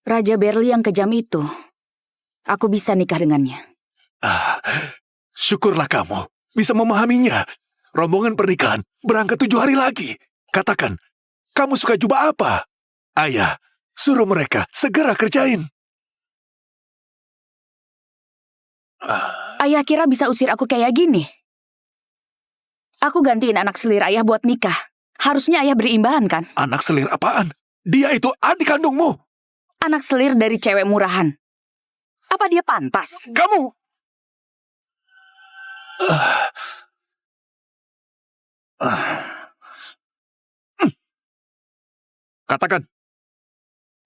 Raja Berli yang kejam itu, aku bisa nikah dengannya. Syukurlah kamu bisa memahaminya. Rombongan pernikahan berangkat 7 hari lagi. Katakan, kamu suka jubah apa? Ayah, suruh mereka segera kerjain. Ayah kira bisa usir aku kayak gini? Aku gantiin anak selir ayah buat nikah. Harusnya ayah beri imbalan kan? Anak selir apaan? Dia itu adik kandungmu. Anak selir dari cewek murahan. Apa dia pantas? Kamu! Katakan,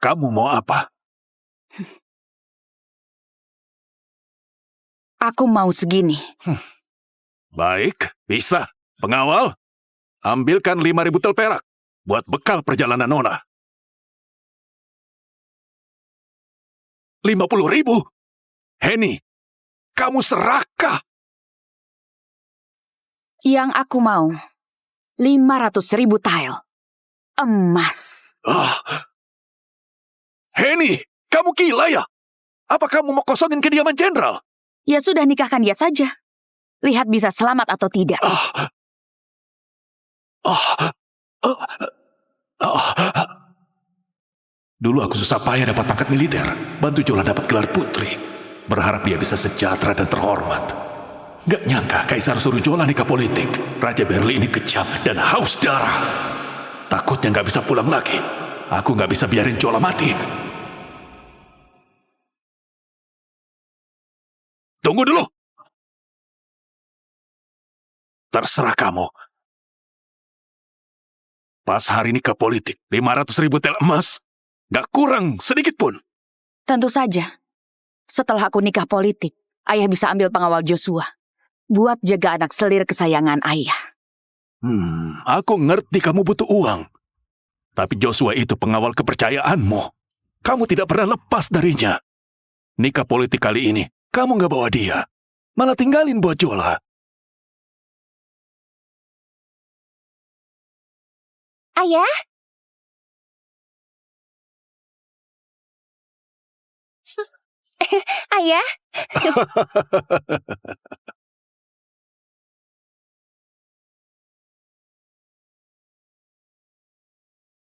kamu mau apa? Aku mau segini. Baik, bisa. Pengawal, ambilkan 5.000 tel perak buat bekal perjalanan Nona. 50.000? Henny, kamu serakah? Yang aku mau 500.000 tile emas. Henny, kamu gila ya? Apa kamu mau kosongin kediaman jenderal? Ya sudah, nikahkan dia saja. Lihat bisa selamat atau tidak. Dulu aku susah payah dapat pangkat militer, bantu Jola dapat gelar putri, berharap dia bisa sejahtera dan terhormat. Gak nyangka Kaisar suruh Jola nikah politik. Raja Berli ini kejam dan haus darah. Takutnya gak bisa pulang lagi. Aku gak bisa biarin Jola mati. Tunggu dulu. Terserah kamu. Pas hari nikah politik, 500.000 tel emas, gak kurang sedikit pun. Tentu saja. Setelah aku nikah politik, ayah bisa ambil pengawal Joshua buat jaga anak selir kesayangan ayah. Aku ngerti kamu butuh uang. Tapi Joshua itu pengawal kepercayaanmu. Kamu tidak pernah lepas darinya. Nikah politik kali ini, kamu gak bawa dia. Malah tinggalin buat Jola. Ayah? Ayah?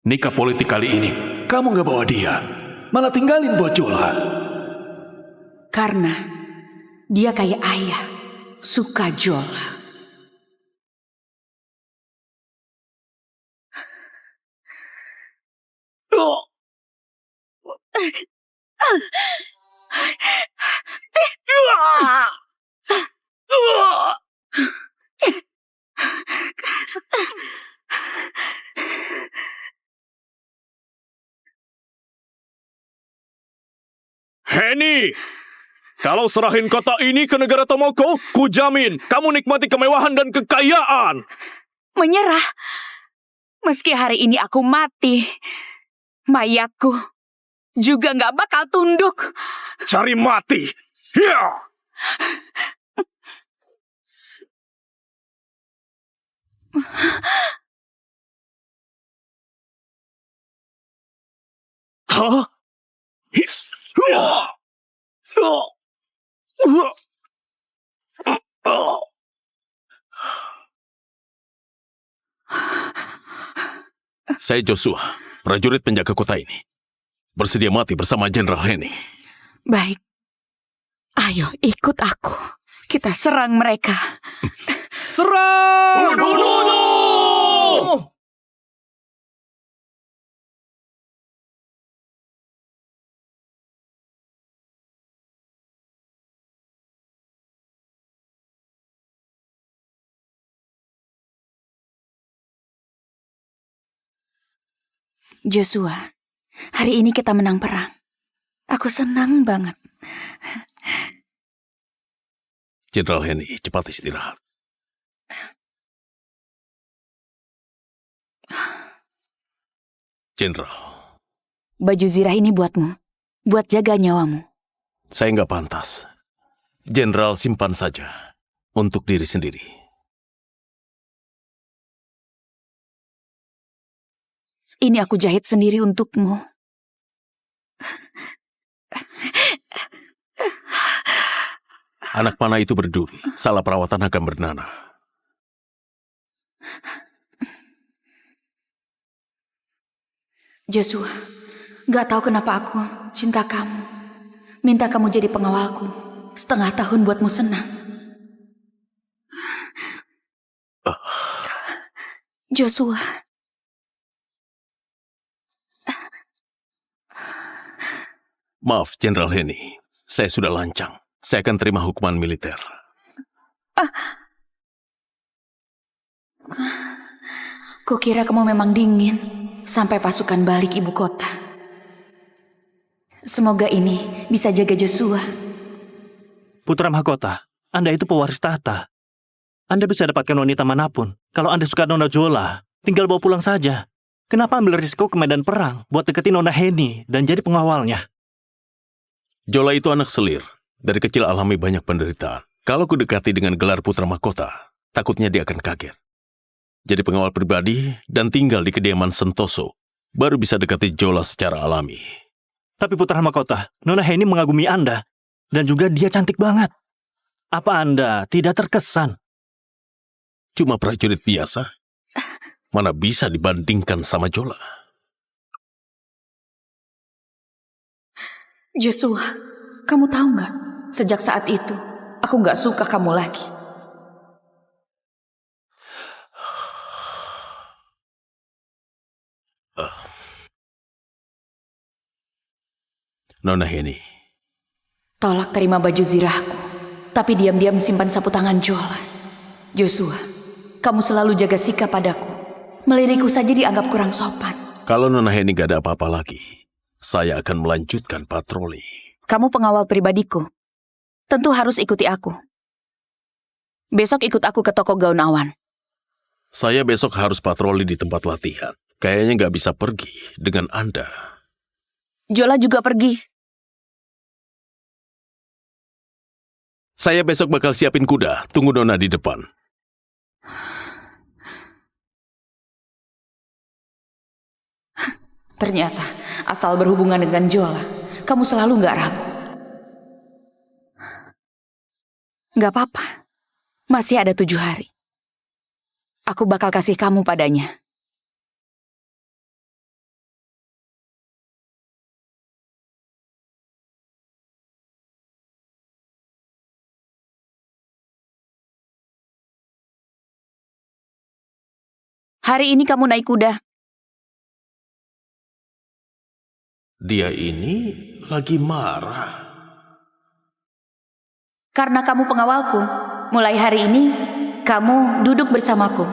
Nikah politik kali ini, kamu gak bawa dia. Malah tinggalin buat Jola. Karena dia kayak ayah, suka Jola. Henny, kalau serahin kota ini ke negara Tomoko, ku jamin kamu nikmati kemewahan dan kekayaan. Menyerah. Meski hari ini aku mati, mayatku juga gak bakal tunduk. Cari mati. Ya. Hah? Saya Joshua, prajurit penjaga kota ini. Bersedia mati bersama Jenderal Henny. Baik. Ayo ikut aku. Kita serang mereka. Serang! Bunuh! Joshua, hari ini kita menang perang. Aku senang banget. Jenderal Henny, cepat istirahat. Jenderal. Baju zirah ini buatmu. Buat jaga nyawamu. Saya nggak pantas. Jenderal simpan saja. Untuk diri sendiri. Ini aku jahit sendiri untukmu. Anak panah itu berduri, salah perawatan akan bernanah. Joshua, gak tahu kenapa aku cinta kamu. Minta kamu jadi pengawalku. Setengah tahun buatmu senang. Joshua. Maaf, Jenderal Henny. Saya sudah lancang. Saya akan terima hukuman militer. Kukira kamu memang dingin sampai pasukan balik ibu kota. Semoga ini bisa jaga Joshua. Putra Mahkota, Anda itu pewaris tahta. Anda bisa dapatkan wanita manapun. Kalau Anda suka Nona Jola, tinggal bawa pulang saja. Kenapa ambil risiko ke medan perang buat deketin Nona Henny dan jadi pengawalnya? Jola itu anak selir. Dari kecil alami banyak penderitaan. Kalau kudekati dengan gelar Putra Mahkota, takutnya dia akan kaget. Jadi pengawal pribadi dan tinggal di kediaman Sentoso, baru bisa dekati Jola secara alami. Tapi Putra Mahkota, Nona Henny mengagumi Anda. Dan juga dia cantik banget. Apa Anda tidak terkesan? Cuma prajurit biasa. Mana bisa dibandingkan sama Jola? Joshua, kamu tahu nggak? Sejak saat itu, aku nggak suka kamu lagi. Nona Henny, Tolak terima baju zirahku, tapi diam-diam simpan sapu tangan Jola. Joshua, kamu selalu jaga sikap padaku. Melirikku saja dianggap kurang sopan. kalau Nona Henny gak ada apa-apa lagi, saya akan melanjutkan patroli. Kamu pengawal pribadiku. Tentu harus ikuti aku. Besok ikut aku ke toko gaun awan. Saya besok harus patroli di tempat latihan. Kayaknya gak bisa pergi dengan Anda. Jola juga pergi. Saya besok bakal siapin kuda. Tunggu Nona di depan. Ternyata, asal berhubungan dengan Jola, kamu selalu nggak ragu. Nggak apa-apa. Masih ada 7 hari. Aku bakal kasih kamu padanya. Hari ini kamu naik kuda. Dia ini lagi marah. Karena kamu pengawalku, mulai hari ini, kamu duduk bersamaku.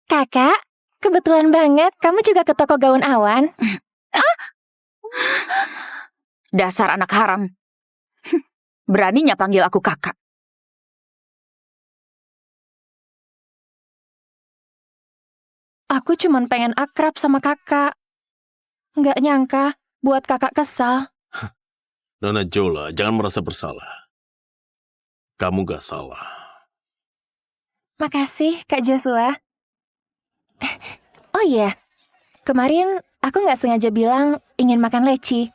Kakak, kebetulan banget kamu juga ke toko gaun awan. Dasar anak haram. Beraninya panggil aku kakak. Aku cuman pengen akrab sama kakak. Nggak nyangka buat kakak kesal. Nona Jola, jangan merasa bersalah. Kamu gak salah. Makasih, Kak Joshua. Oh iya, kemarin aku nggak sengaja bilang ingin makan leci.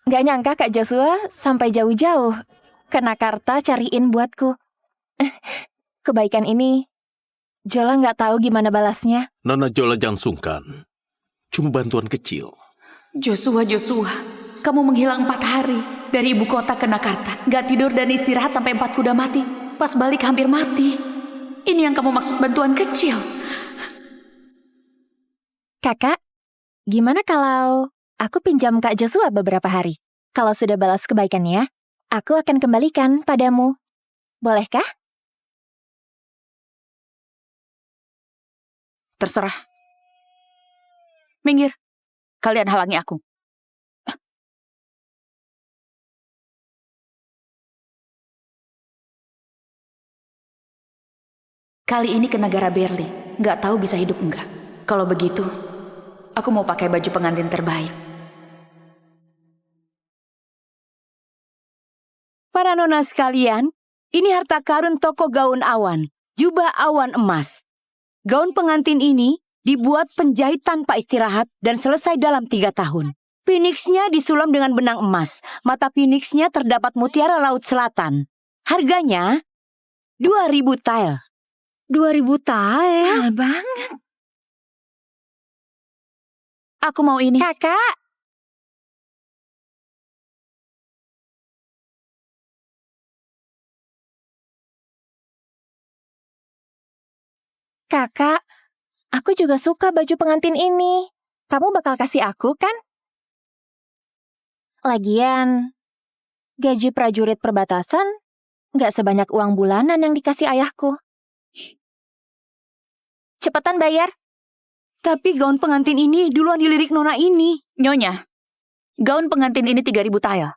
Nggak nyangka Kak Joshua sampai jauh-jauh ke Nakarta cariin buatku. Kebaikan ini, Jola nggak tahu gimana balasnya. Nona Jola jangan sungkan. Cuma bantuan kecil. Joshua, kamu menghilang 4 hari dari ibu kota ke Nakarta. Gak tidur dan istirahat sampai 4 kuda mati. Pas balik hampir mati. Ini yang kamu maksud bantuan kecil. Kakak, gimana kalau aku pinjam Kak Joshua beberapa hari? Kalau sudah balas kebaikannya, aku akan kembalikan padamu. Bolehkah? Terserah. Minggir. Kalian halangi aku. Kali ini ke negara Berlin. Nggak tahu bisa hidup enggak. Kalau begitu, aku mau pakai baju pengantin terbaik. Para nona sekalian, ini harta karun toko gaun awan, jubah awan emas. Gaun pengantin ini dibuat penjahit tanpa istirahat dan selesai dalam 3 tahun. Phoenixnya disulam dengan benang emas. Mata phoenixnya terdapat mutiara laut selatan. Harganya 2.000 tael. 2.000 tael? Mahal banget. Aku mau ini. Kakak, Kakak, aku juga suka baju pengantin ini. Kamu bakal kasih aku, kan? Lagian, gaji prajurit perbatasan nggak sebanyak uang bulanan yang dikasih ayahku. Cepetan bayar. Tapi gaun pengantin ini duluan dilirik nona ini. Nyonya, gaun pengantin ini 3.000 tael.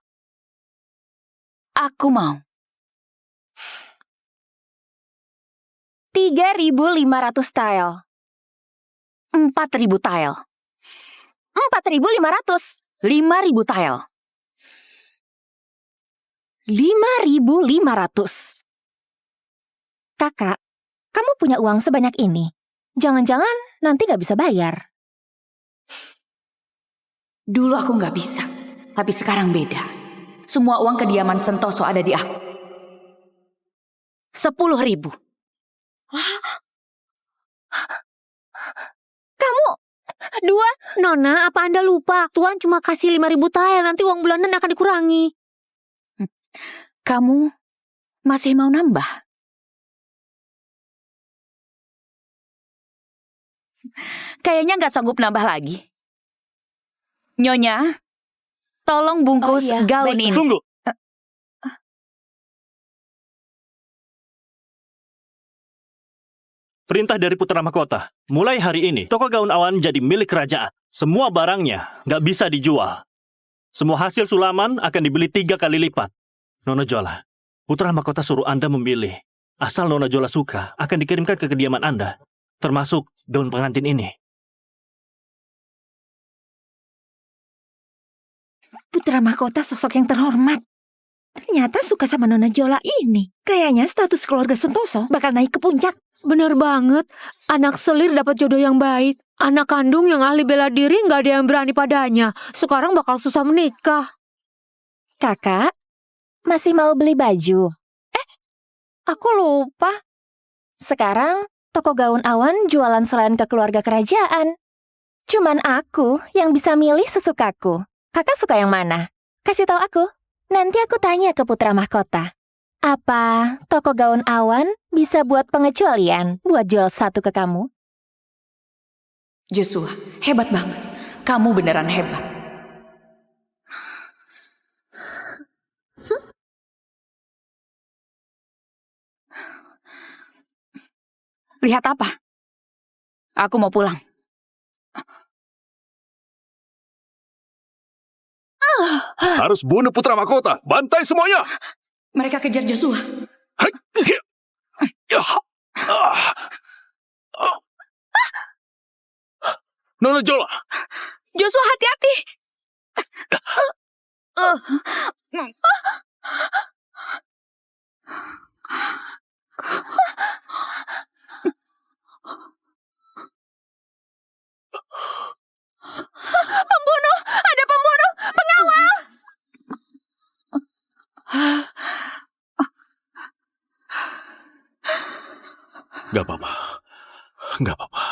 Aku mau. 3.500 tael. 4.000 tael. 4.500. 5.000 tael. 5.500. Kakak, kamu punya uang sebanyak ini. Jangan-jangan nanti nggak bisa bayar. Dulu aku nggak bisa, tapi sekarang beda. Semua uang kediaman Sentoso ada di aku. 10.000. Kamu, 2. Nona, apa Anda lupa? Tuan cuma kasih 5.000 tael, nanti uang bulanan akan dikurangi. Kamu masih mau nambah? Kayaknya nggak sanggup nambah lagi. Nyonya, tolong bungkus Oh iya, gaun baiklah. ini. Tunggu. Perintah dari Putra Mahkota. Mulai hari ini, toko gaun awan jadi milik kerajaan. Semua barangnya nggak bisa dijual. Semua hasil sulaman akan dibeli 3 kali lipat. Nona Jola, Putra Mahkota suruh Anda memilih. Asal Nona Jola suka, akan dikirimkan ke kediaman Anda. Termasuk gaun pengantin ini. Putra mahkota sosok yang terhormat. Ternyata suka sama Nona Jola ini. Kayaknya status keluarga Sentoso bakal naik ke puncak. Bener banget, anak selir dapat jodoh yang baik. Anak kandung yang ahli bela diri nggak ada yang berani padanya. Sekarang bakal susah menikah. Kakak, masih mau beli baju? Aku lupa. Sekarang, toko gaun awan jualan selain ke keluarga kerajaan. Cuman aku yang bisa milih sesukaku. Kakak suka yang mana? Kasih tahu aku. Nanti aku tanya ke Putra Mahkota. Apa toko gaun awan bisa buat pengecualian buat jual satu ke kamu? Joshua, hebat banget. Kamu beneran hebat. Lihat apa? Aku mau pulang. Harus bunuh putra mahkota. Bantai semuanya. Mereka kejar Joshua. Hai. Ya. Ah. Ah. Nona Jola. Joshua, hati-hati. Pembunuh! Ada pembunuh! Pengawal! Gak apa-apa. Gak apa-apa.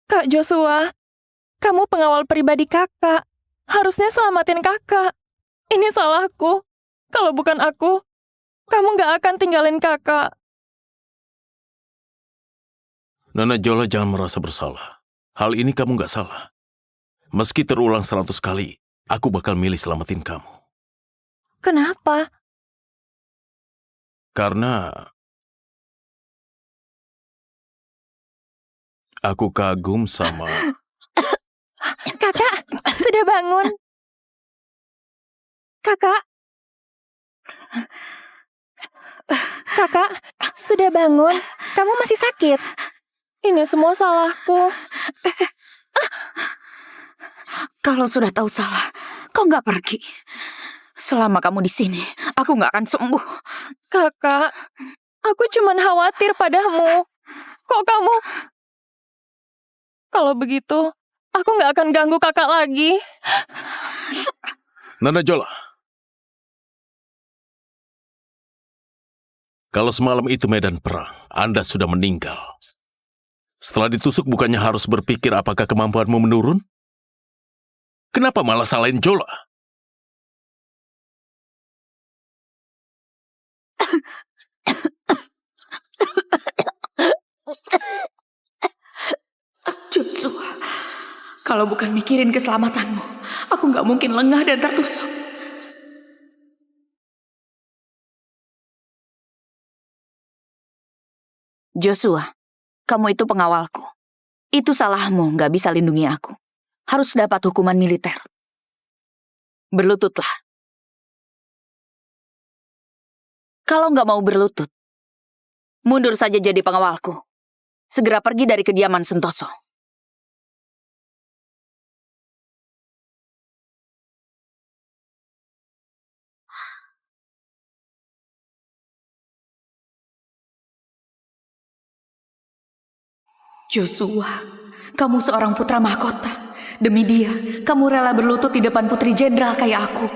Kak Joshua, kamu pengawal pribadi kakak. Harusnya selamatin kakak. Ini salahku. Kalau bukan aku, kamu gak akan tinggalin kakak. Nona Jola jangan merasa bersalah. Hal ini kamu gak salah. Meski terulang 100 kali, aku bakal milih selamatin kamu. Kenapa? Karena aku kagum sama... Kakak, sudah bangun. Kakak. Kakak, sudah bangun. Kamu masih sakit. Ini semua salahku. Kalau sudah tahu salah, kau nggak pergi. Selama kamu di sini, aku nggak akan sembuh. Kakak, aku cuman khawatir padamu. Kok kamu... Kalau begitu, aku nggak akan ganggu kakak lagi. Nona Jola. Kalau semalam itu medan perang, Anda sudah meninggal. Setelah ditusuk bukannya harus berpikir apakah kemampuanmu menurun? Kenapa malah salahin Jola? Joshua, kalau bukan mikirin keselamatanmu, aku nggak mungkin lengah dan tertusuk. Joshua, kamu itu pengawalku. Itu salahmu, nggak bisa lindungi aku. Harus dapat hukuman militer. Berlututlah. Kalau nggak mau berlutut, mundur saja jadi pengawalku. Segera pergi dari kediaman Sentoso. Joshua, kamu seorang putra mahkota. Demi dia, kamu rela berlutut di depan putri jenderal kayak aku.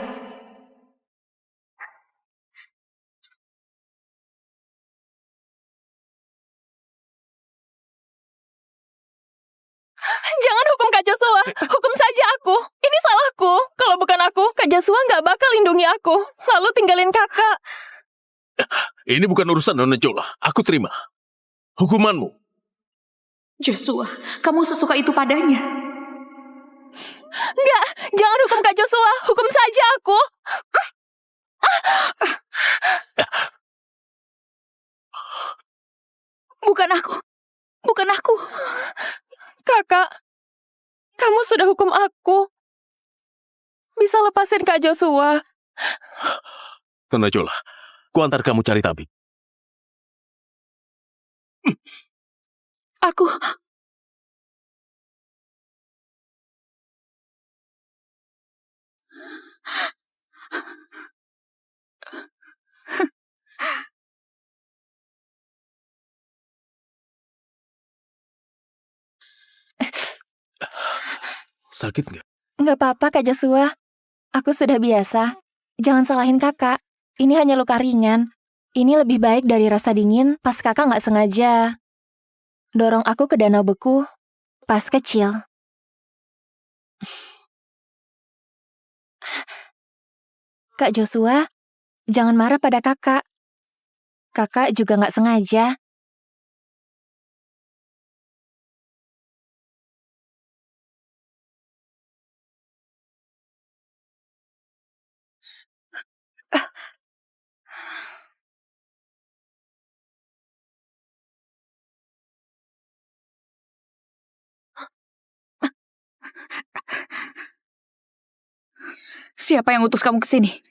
Jangan hukum Kak Joshua. Hukum saja aku. Ini salahku. Kalau bukan aku, Kak Joshua nggak bakal lindungi aku. Lalu tinggalin kakak. Ini bukan urusan Nona Jola. Aku terima. Hukumanmu. Joshua, kamu sesuka itu padanya. Nggak, jangan hukum Kak Joshua. Hukum saja aku. Bukan aku. Bukan aku. Kakak, kamu sudah hukum aku. Bisa lepasin Kak Joshua. Nona Jola, ku antar kamu cari tabib. Aku... Sakit nggak? Nggak apa-apa Kak Joshua. Aku sudah biasa. Jangan salahin kakak. Ini hanya luka ringan. Ini lebih baik dari rasa dingin pas kakak nggak sengaja dorong aku ke danau beku pas kecil. Kak Joshua, jangan marah pada kakak. Kakak juga nggak sengaja. Siapa yang utus kamu ke sini?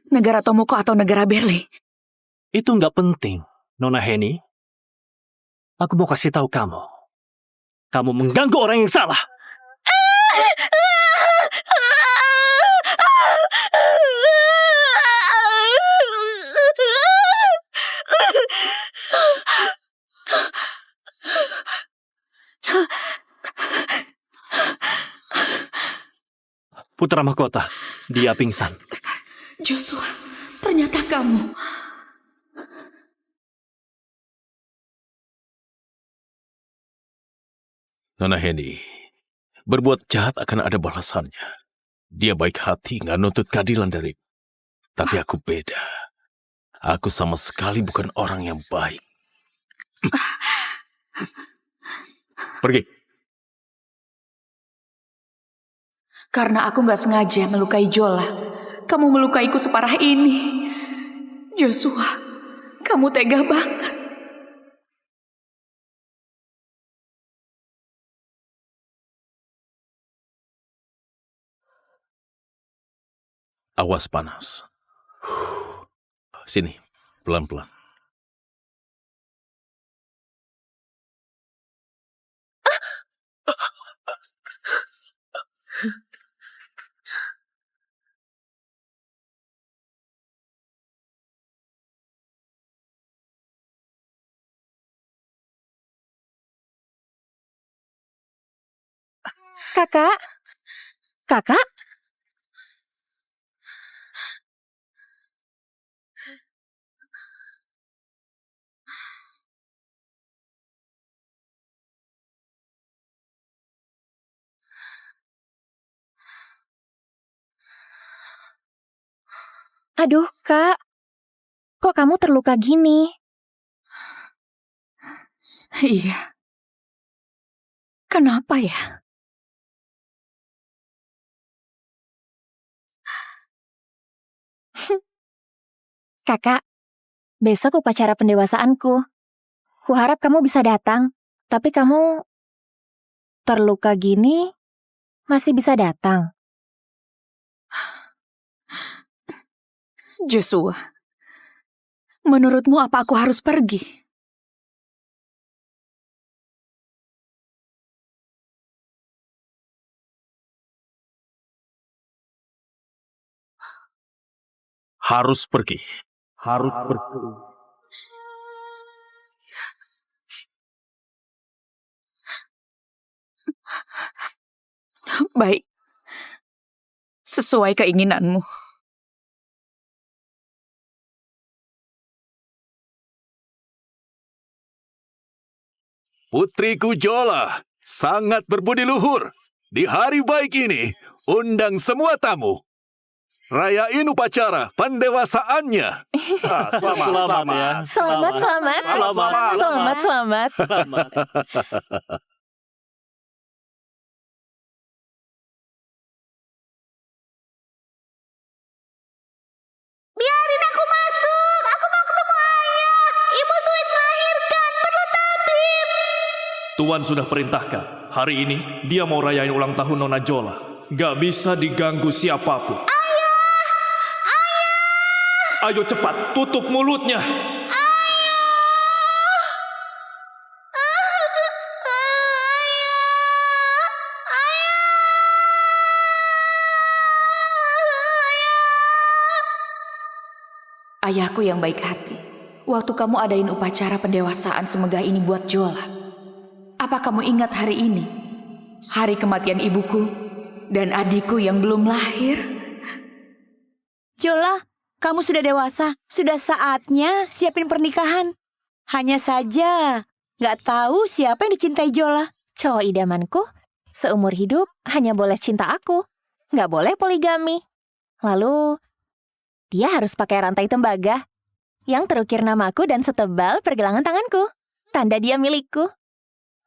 Negara Tomoko atau negara Berli? Itu nggak penting, Nona Heni. Aku mau kasih tahu kamu. Kamu mengganggu orang yang salah. Putra mahkota, dia pingsan. Joshua, ternyata kamu. Nona Heni, berbuat jahat akan ada balasannya. Dia baik hati, nggak nuntut keadilan dari. Tapi aku beda. Aku sama sekali bukan orang yang baik. Pergi. Karena aku nggak sengaja melukai Jola. Kamu melukaiku separah ini. Joshua, kamu tega banget. Awas panas. Sini, pelan-pelan. Kakak? Kakak? Aduh, Kak. Kok kamu terluka gini? Iya. Kenapa ya? Kakak, besok upacara pendewasaanku. Kuharap kamu bisa datang. Tapi kamu terluka gini, masih bisa datang. Joshua, menurutmu apa aku harus pergi? Harus pergi. Harus pergi. Baik. Sesuai keinginanmu. Putriku Jola, sangat berbudi luhur. Di hari baik ini, undang semua tamu. Rayain upacara pendewasaannya. Selamat ya. Selamat. Selamat. Biarin aku masuk. Aku mau ketemu ayah. Ibu sulit melahirkan. Perlu tabib. Tuan sudah perintahkan. Hari ini dia mau rayain ulang tahun Nona Jola. Gak bisa diganggu siapapun. Ayo cepat, tutup mulutnya. Ayahku yang baik hati. Waktu kamu adain upacara pendewasaan semegah ini buat Jola. Apa kamu ingat hari ini? Hari kematian ibuku dan adikku yang belum lahir? Jola, kamu sudah dewasa. Sudah saatnya siapin pernikahan. Hanya saja, nggak tahu siapa yang dicintai Jola. Cowok idamanku, seumur hidup hanya boleh cinta aku. Nggak boleh poligami. Lalu, dia harus pakai rantai tembaga yang terukir namaku dan setebal pergelangan tanganku. Tanda dia milikku.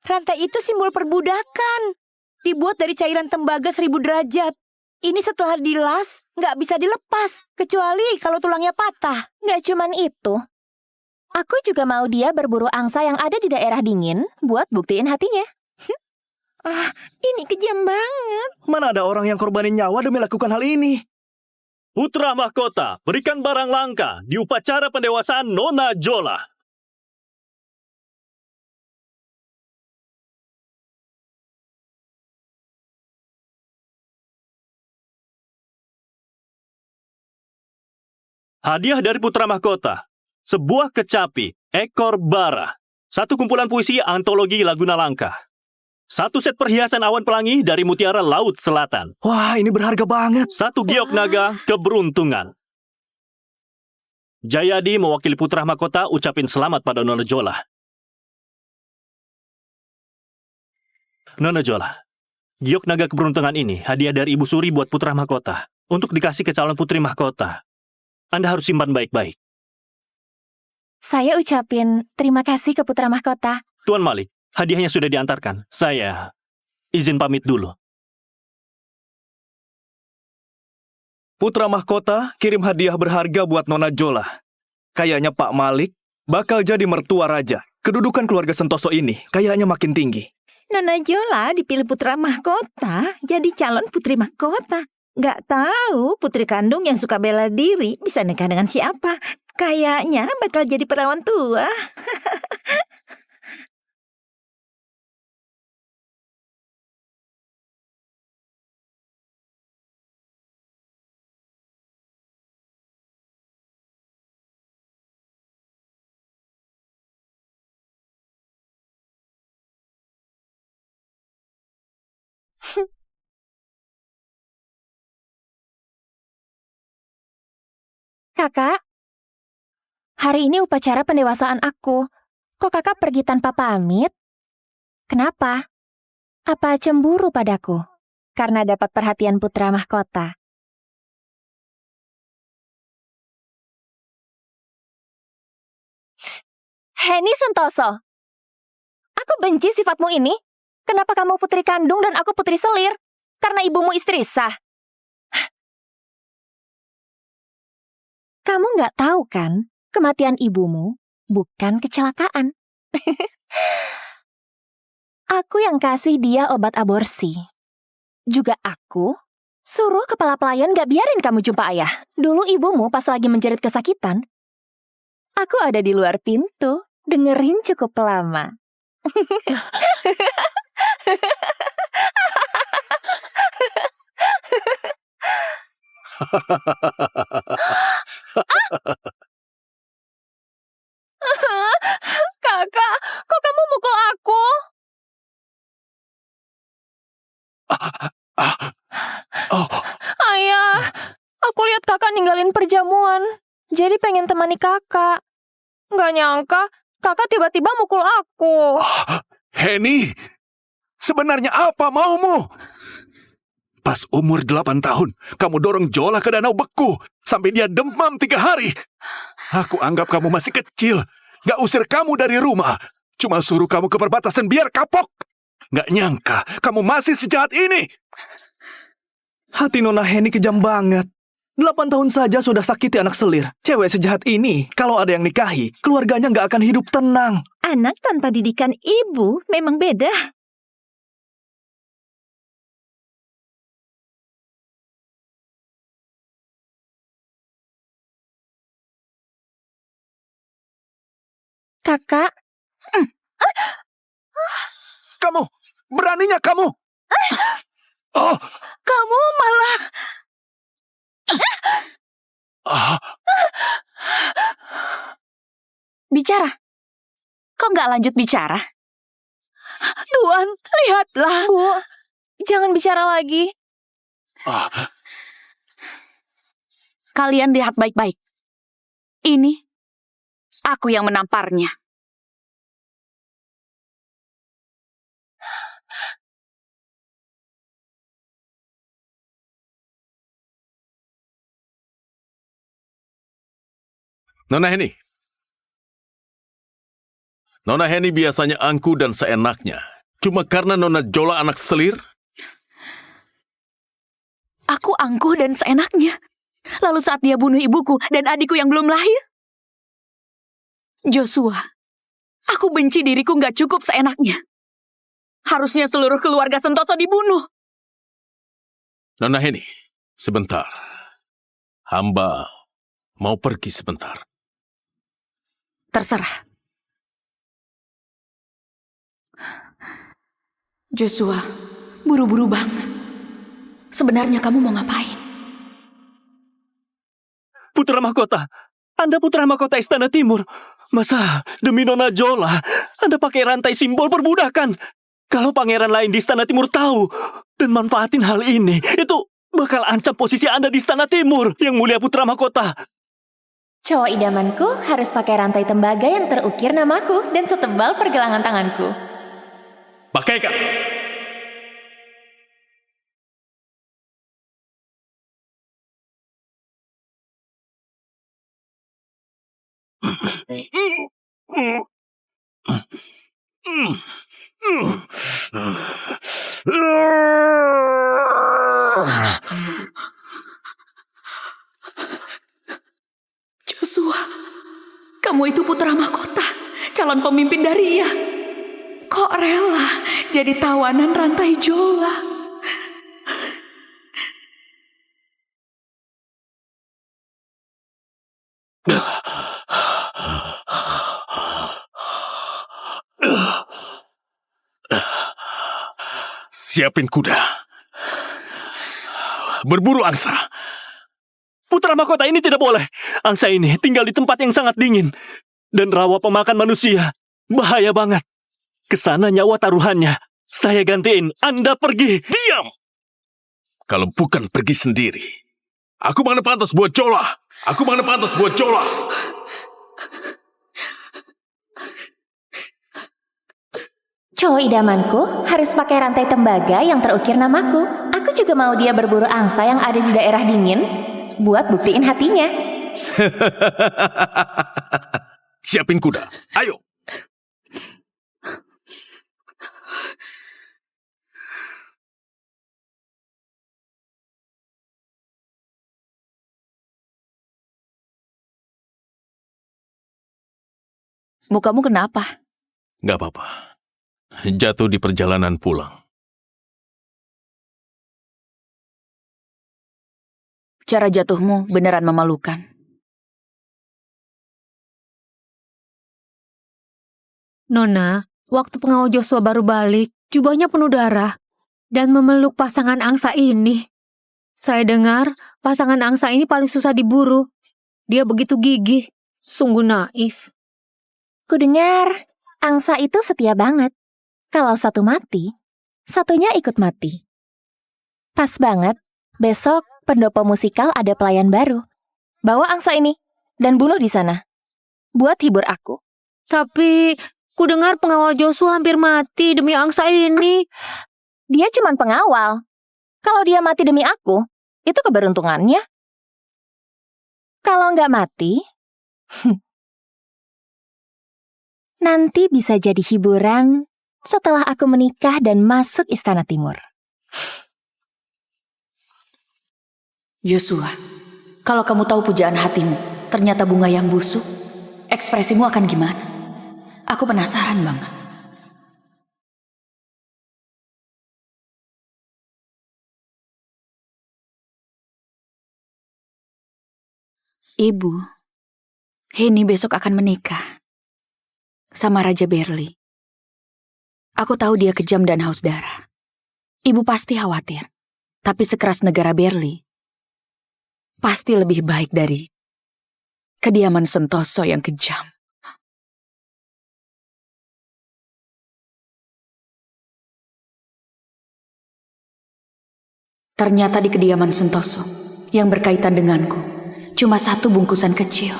Rantai itu simbol perbudakan. Dibuat dari cairan tembaga 1000 derajat. Ini setelah dilas, nggak bisa dilepas. Kecuali kalau tulangnya patah. Nggak cuman itu. Aku juga mau dia berburu angsa yang ada di daerah dingin buat buktiin hatinya. Ini kejam banget. Mana ada orang yang korbanin nyawa demi lakukan hal ini? Putra mahkota, berikan barang langka di upacara pendewasaan Nona Jola. Hadiah dari putra mahkota, sebuah kecapi, ekor bara, satu kumpulan puisi antologi Laguna Langka, satu set perhiasan awan pelangi dari mutiara Laut Selatan, Wah, ini berharga banget. satu giok naga keberuntungan. Jayadi mewakili putra mahkota ucapin selamat pada Nona Jola. Nona Jola, giok naga keberuntungan ini hadiah dari Ibu Suri buat putra mahkota untuk dikasih ke calon putri mahkota. Anda harus simpan baik-baik. Saya ucapin terima kasih ke putra mahkota. Tuan Malik, hadiahnya sudah diantarkan. Saya izin pamit dulu. Putra mahkota kirim hadiah berharga buat Nona Jola. Kayaknya Pak Malik bakal jadi mertua raja. Kedudukan keluarga Sentoso ini kayaknya makin tinggi. Nona Jola dipilih putra mahkota, jadi calon putri mahkota. Nggak tahu putri kandung yang suka bela diri bisa nikah dengan siapa. Kayaknya bakal jadi perawan tua. Kakak, hari ini upacara pendewasaan aku. Kok kakak pergi tanpa pamit? Kenapa? Apa cemburu padaku? Karena dapat perhatian putra mahkota. Heni Sentoso, aku benci sifatmu ini. Kenapa kamu putri kandung dan aku putri selir? Karena ibumu istri sah. Kamu nggak tahu kan, kematian ibumu bukan kecelakaan. Aku yang kasih dia obat aborsi. Juga aku suruh kepala pelayan gak biarin kamu jumpa ayah. Dulu ibumu pas lagi menjerit kesakitan, aku ada di luar pintu, dengerin cukup lama. Kakak, kok kamu mukul aku? Ayah, aku lihat kakak ninggalin perjamuan. Jadi pengen temani kakak. Gak nyangka, kakak tiba-tiba mukul aku. Heni, sebenarnya apa maumu? Pas umur 8 tahun, kamu dorong Jola ke danau beku sampai dia demam 3 hari. Aku anggap kamu masih kecil. Gak usir kamu dari rumah. Cuma suruh kamu ke perbatasan biar kapok. Gak nyangka kamu masih sejahat ini. Hati Nona Heni kejam banget. 8 tahun saja sudah sakiti anak selir. Cewek sejahat ini, kalau ada yang nikahi, keluarganya nggak akan hidup tenang. Anak tanpa didikan ibu memang beda. Kakak, Kamu, beraninya kamu. Oh, Kamu malah... Bicara. Kok nggak lanjut bicara? Tuan, lihatlah. Bu, jangan bicara lagi. Kalian lihat baik-baik. Ini aku yang menamparnya. Nona Heni. Nona Heni biasanya angku dan seenaknya. Cuma karena Nona Jola anak selir? Aku angkuh dan seenaknya. Lalu saat dia bunuh ibuku dan adikku yang belum lahir? Joshua, aku benci diriku nggak cukup seenaknya. Harusnya seluruh keluarga Sentoso dibunuh. Nona Heni, sebentar. Hamba mau pergi sebentar. Terserah. Joshua, buru-buru banget. Sebenarnya kamu mau ngapain? Putra Mahkota, Anda putra mahkota Istana Timur. Masa demi Nona Jola, Anda pakai rantai simbol perbudakan? Kalau pangeran lain di Istana Timur tahu dan manfaatin hal ini, itu bakal ancam posisi Anda di Istana Timur, Yang Mulia Putra Mahkota. Cowok idamanku harus pakai rantai tembaga yang terukir namaku dan setebal pergelangan tanganku. Pakaikan. Joshua, kamu itu putra mahkota, calon pemimpin dari Ia. Kok rela jadi tawanan rantai Jola? Siapin kuda. Berburu angsa. Putra Mahkota ini tidak boleh. Angsa ini tinggal di tempat yang sangat dingin dan rawa pemakan manusia. Bahaya banget. Kesana nyawa taruhannya. Saya gantiin, Anda pergi. Diam! Kalau bukan pergi sendiri, aku mana pantas buat Jola. Aku mana pantas buat Jola. Cowok idamanku harus pakai rantai tembaga yang terukir namaku. Aku juga mau dia berburu angsa yang ada di daerah dingin buat buktiin hatinya. Siapin kuda. Ayo. Mukamu kenapa? Gak apa-apa. Jatuh di perjalanan pulang. Cara jatuhmu beneran memalukan. Nona, waktu pengawal Joshua baru balik, jubahnya penuh darah dan memeluk pasangan angsa ini. Saya dengar pasangan angsa ini paling susah diburu. Dia begitu gigih, sungguh naif. Kudengar, angsa itu setia banget. Kalau satu mati, satunya ikut mati. Pas banget, besok pendopo musikal ada pelayan baru. Bawa angsa ini dan bunuh di sana. Buat hibur aku. Tapi, kudengar pengawal Joshua hampir mati demi angsa ini. Dia cuma pengawal. Kalau dia mati demi aku, itu keberuntungannya. Kalau nggak mati, nanti bisa jadi hiburan setelah aku menikah dan masuk Istana Timur. Joshua, kalau kamu tahu pujaan hatimu ternyata bunga yang busuk, ekspresimu akan gimana? Aku penasaran banget. Ibu, Henny besok akan menikah sama Raja Berli. Aku tahu dia kejam dan haus darah. Ibu pasti khawatir. Tapi sekeras negara Berli, pasti lebih baik dari kediaman Sentoso yang kejam. Ternyata di kediaman Sentoso yang berkaitan denganku cuma satu bungkusan kecil.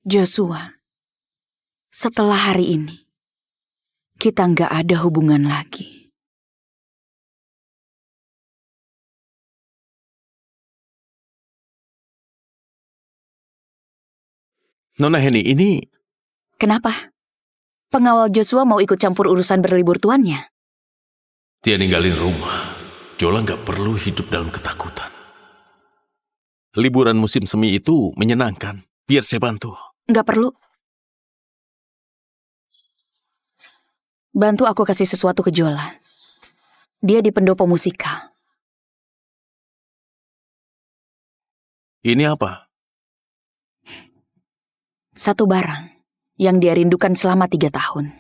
Joshua, setelah hari ini, kita nggak ada hubungan lagi. Nona Henny, ini... Kenapa? Pengawal Joshua mau ikut campur urusan berlibur tuannya? Dia ninggalin rumah. Jola nggak perlu hidup dalam ketakutan. Liburan musim semi itu menyenangkan. Biar saya bantu. Nggak perlu. Bantu aku kasih sesuatu ke Jola. Dia di pendopo musikal. Ini apa? Satu barang yang dia rindukan selama 3 tahun.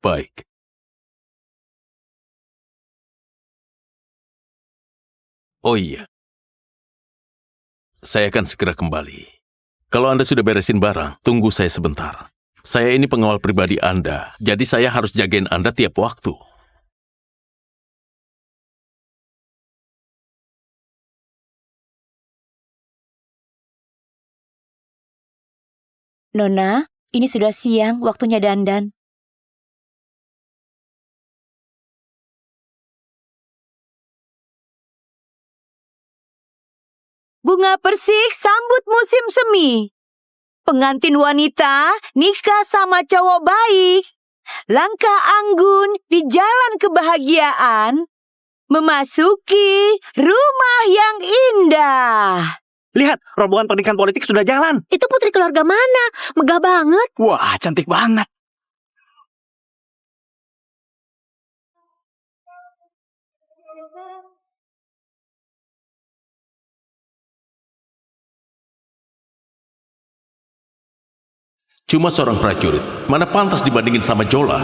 Baik. Oh iya. Saya akan segera kembali. Kalau Anda sudah beresin barang, tunggu saya sebentar. Saya ini pengawal pribadi Anda, jadi saya harus jagain Anda tiap waktu. Nona, ini sudah siang, waktunya dandan. Bunga persik sambut musim semi. Pengantin wanita nikah sama cowok baik. Langkah anggun di jalan kebahagiaan. Memasuki rumah yang indah. Lihat, rombongan pernikahan politik sudah jalan. Itu putri keluarga mana? Megah banget. Wah, cantik banget. Cuma seorang prajurit, mana pantas dibandingin sama Jola?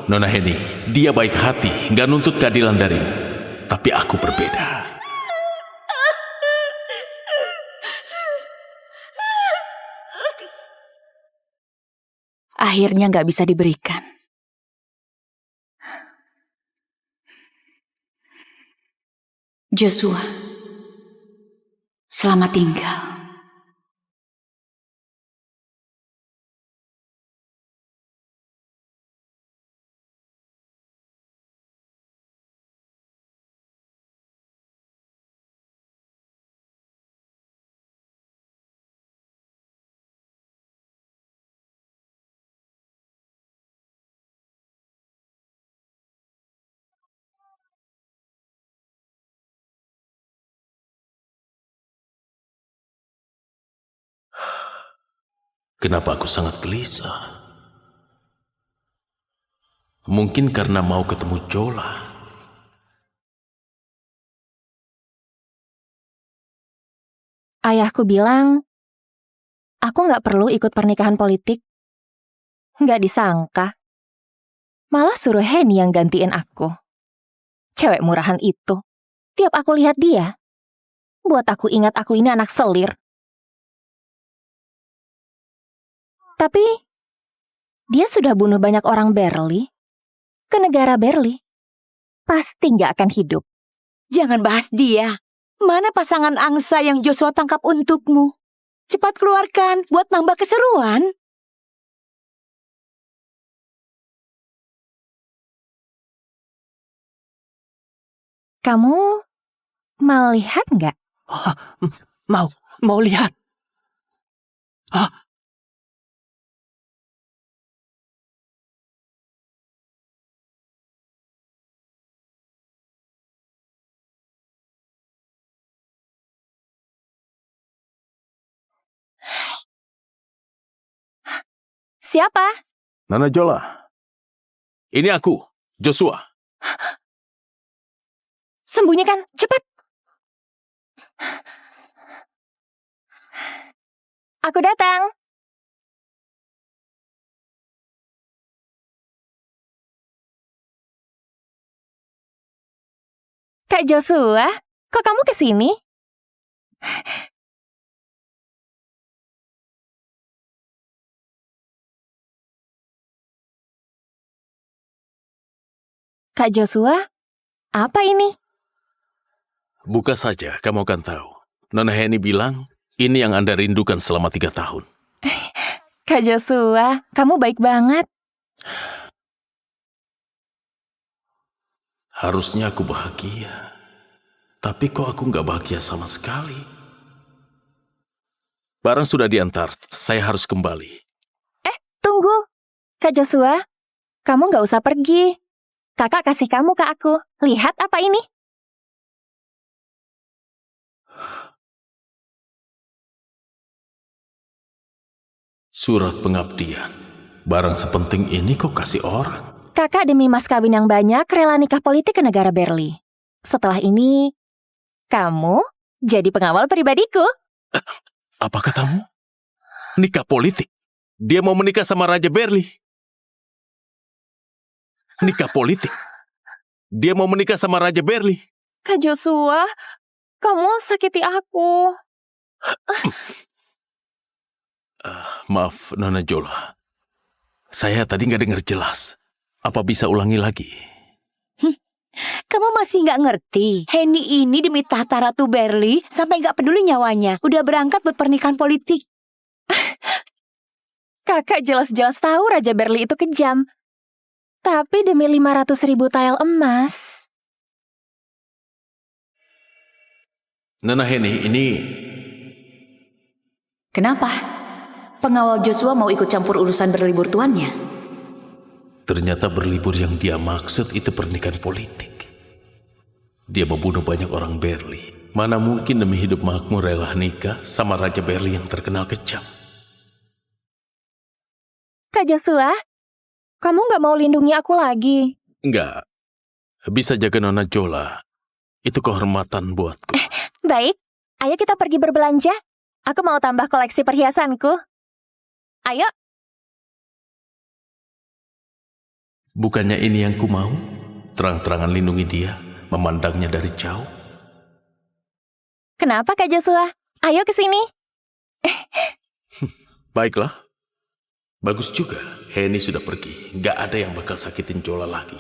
Nona Henny, dia baik hati, nggak nuntut keadilan darimu. Tapi aku berbeda. akhirnya nggak bisa diberikan. Joshua, selamat tinggal. Kenapa aku sangat gelisah? Mungkin karena mau ketemu Jola. Ayahku bilang, aku nggak perlu ikut pernikahan politik. Nggak disangka. Malah suruh Henny yang gantiin aku. Cewek murahan itu. Tiap aku lihat dia, buat aku ingat aku ini anak selir. Tapi, dia sudah bunuh banyak orang Berli ke negara Berli. Pasti nggak akan hidup. Jangan bahas dia. Mana pasangan angsa yang Joshua tangkap untukmu? Cepat keluarkan buat nambah keseruan. Kamu mau lihat nggak? Mau lihat. Siapa? Nona Jola. Ini aku, Joshua. Sembunyikan, cepat. Aku datang. Kak Joshua, kok kamu kesini? Kak Joshua, apa ini? Buka saja, kamu akan tahu. Nona Henny bilang, ini yang Anda rindukan selama 3 tahun. Kak Joshua, kamu baik banget. Harusnya aku bahagia. Tapi kok aku nggak bahagia sama sekali. Barang sudah diantar, saya harus kembali. Tunggu. Kak Joshua, kamu nggak usah pergi. Kakak kasih kamu ke aku. Lihat apa ini? Surat pengabdian. Barang sepenting ini kok kasih orang? Kakak demi mas kawin yang banyak rela nikah politik ke negara Berli. Setelah ini, kamu jadi pengawal pribadiku. Apa katamu? Nikah politik? Dia mau menikah sama Raja Berli. Nikah politik? Dia mau menikah sama Raja Berli. Kak Joshua, kamu sakiti aku. Maaf, Nona Jola. Saya tadi nggak dengar jelas. Apa bisa ulangi lagi? Kamu masih nggak ngerti. Henny ini demi tahta Ratu Berli sampai nggak peduli nyawanya. Udah berangkat buat pernikahan politik. Kakak jelas-jelas tahu Raja Berli itu kejam. Tapi demi 500.000 tael emas. Nona Henny, ini... Kenapa? Pengawal Joshua mau ikut campur urusan berlibur tuannya? Ternyata berlibur yang dia maksud itu pernikahan politik. Dia membunuh banyak orang Berli. Mana mungkin demi hidup makmur rela nikah sama Raja Berli yang terkenal kejam. Kak Joshua, kamu nggak mau lindungi aku lagi? Enggak. Bisa jaga Nona Jola. Itu kehormatan buatku. Baik, ayo kita pergi berbelanja. Aku mau tambah koleksi perhiasanku. Ayo. Bukannya ini yang ku mau? Terang-terangan lindungi dia, memandangnya dari jauh. Kenapa Kak Joshua? Ayo ke sini. Baiklah. Bagus juga, Henny sudah pergi. Nggak ada yang bakal sakitin Jola lagi.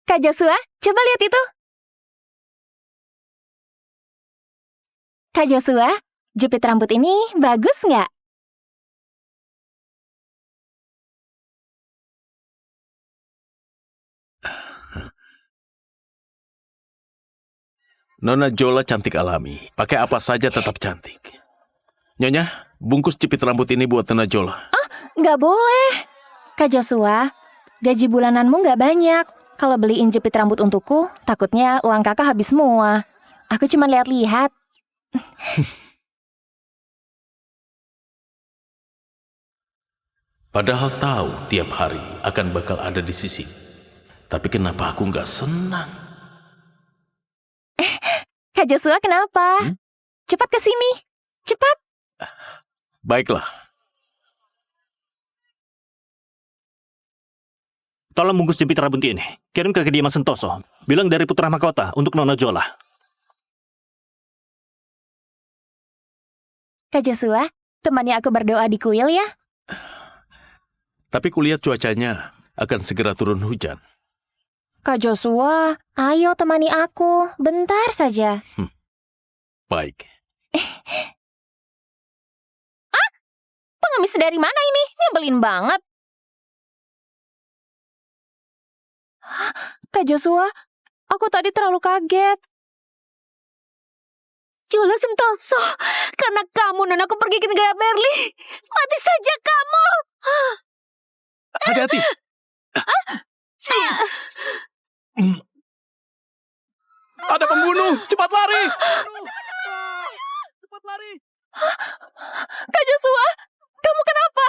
Kak Joshua, coba lihat itu. Kak Joshua, jepit rambut ini bagus nggak? Nona Jola cantik alami. Pakai apa saja tetap cantik. Nyonya, bungkus jepit rambut ini buat Nona Jola. Nggak boleh. Kak Joshua, gaji bulananmu nggak banyak. Kalau beliin jepit rambut untukku, takutnya uang kakak habis semua. Aku cuma lihat-lihat. Padahal tahu tiap hari akan bakal ada di sisi. Tapi kenapa aku nggak senang? Kak Joshua, kenapa? Cepat ke sini. Cepat. Baiklah. Tolong bungkus jepit rambut ini. Kirim ke kediaman Sentoso. Bilang dari Putra Mahkota untuk Nona Jola. Kak Joshua, temani aku berdoa di kuil ya. Tapi kulihat cuacanya akan segera turun hujan. Kak Joshua, ayo temani aku. Bentar saja. Baik. Pengemis dari mana ini? Nyebelin banget. Kak Joshua, aku tadi terlalu kaget. Jola Sentoso, karena kamu dan aku pergi ke negara Berli. Mati saja kamu. Hati-hati. Ada pembunuh, cepat lari. Cepat lari. Kak Joshua, kamu kenapa?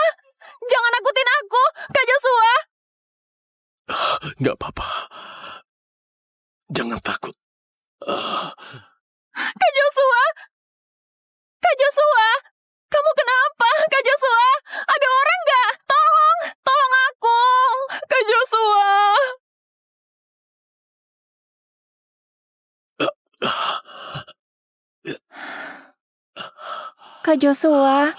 Jangan nakutin aku, Kak Joshua. Nggak apa-apa. Jangan takut. Kak Joshua. Kak Joshua, kamu kenapa? Kak Joshua, ada orang nggak? Tolong aku. Kak Joshua. Kak Joshua,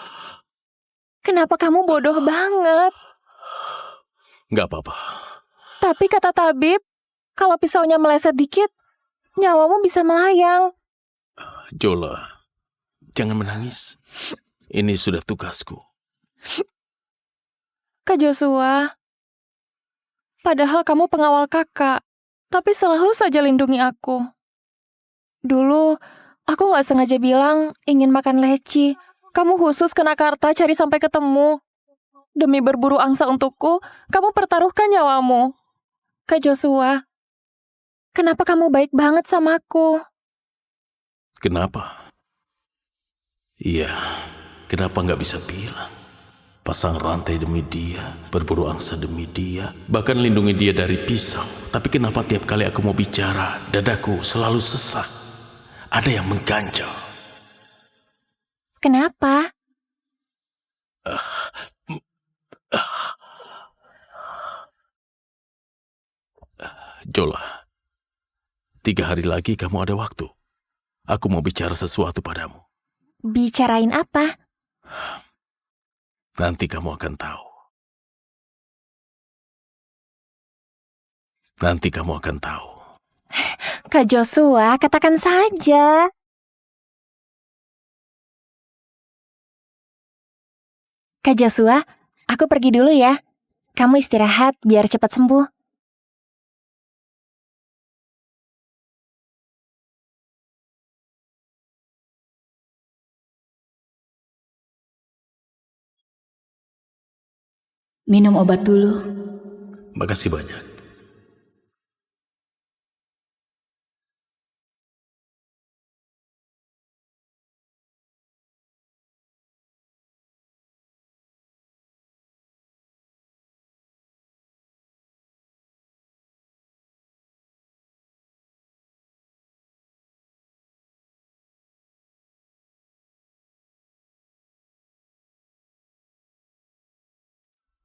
kenapa kamu bodoh banget? Nggak apa-apa. Tapi kata tabib, kalau pisaunya meleset dikit, nyawamu bisa melayang. Jola, jangan menangis. Ini sudah tugasku. Kak Joshua, padahal kamu pengawal kakak, tapi selalu saja lindungi aku. Dulu, aku nggak sengaja bilang ingin makan leci. Kamu khusus ke Nakarta cari sampai ketemu. Demi berburu angsa untukku, kamu pertaruhkan nyawamu. Kak Joshua, kenapa kamu baik banget sama aku? Kenapa? Iya, kenapa nggak bisa bilang? Pasang rantai demi dia, berburu angsa demi dia, bahkan lindungi dia dari pisau. Tapi kenapa tiap kali aku mau bicara, dadaku selalu sesak? Ada yang mengganjal. Kenapa? Jola, 3 hari lagi kamu ada waktu. Aku mau bicara sesuatu padamu. Bicarain apa? Nanti kamu akan tahu. Nanti kamu akan tahu. Kak Joshua, katakan saja. Kak Joshua, aku pergi dulu ya. Kamu istirahat biar cepat sembuh. Minum obat dulu. Makasih banyak.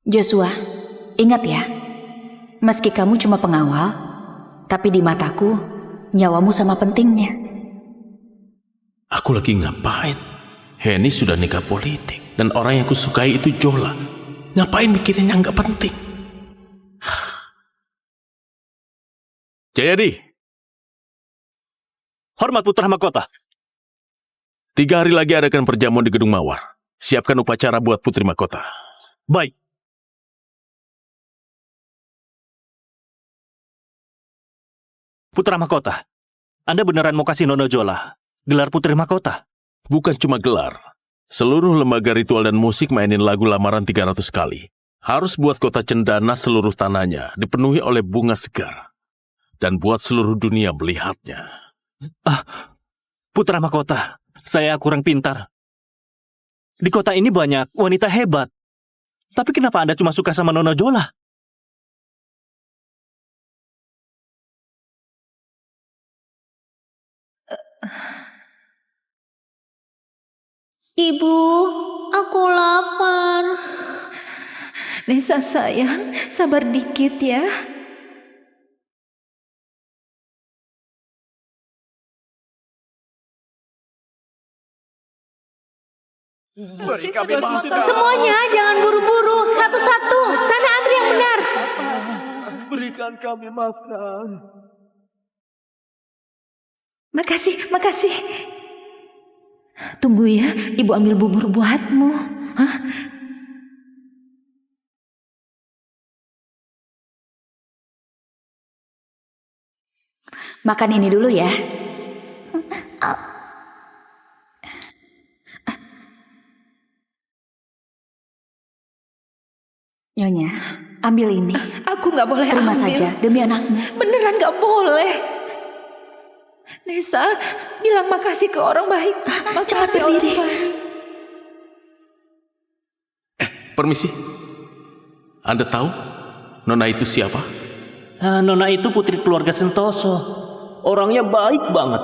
Joshua, ingat ya, meski kamu cuma pengawal, tapi di mataku, nyawamu sama pentingnya. Aku lagi ngapain? Henny sudah nikah politik. Dan orang yang kusukai itu Jola. Ngapain mikirin yang gak penting? Jayadi, Hormat putra mahkota. 3 hari lagi adakan perjamuan di Gedung Mawar. Siapkan upacara buat putri mahkota. Baik. Putra mahkota, Anda beneran mau kasih Nona Jola gelar putri mahkota? Bukan cuma gelar. Seluruh lembaga ritual dan musik mainin lagu lamaran 300 kali. Harus buat kota Cendana seluruh tanahnya dipenuhi oleh bunga segar. Dan buat seluruh dunia melihatnya. Putra mahkota, saya kurang pintar. Di kota ini banyak wanita hebat. Tapi kenapa Anda cuma suka sama Nona Jola? Ibu, aku lapar. Nesa sayang, sabar dikit ya. Semuanya jangan buru-buru, satu-satu. Sana antri yang benar. Berikan kami makan. Makasih. Tunggu ya, ibu ambil bubur buatmu. Hah? Makan ini dulu ya. Nyonya, ambil ini. Aku nggak boleh Terima ambil. saja demi anaknya. Beneran nggak boleh. Nesa, bilang makasih ke orang baik. Cepat Makasih orang berdiri. baik. Permisi. Anda tahu Nona itu siapa? Nona itu putri keluarga Sentoso. Orangnya baik banget.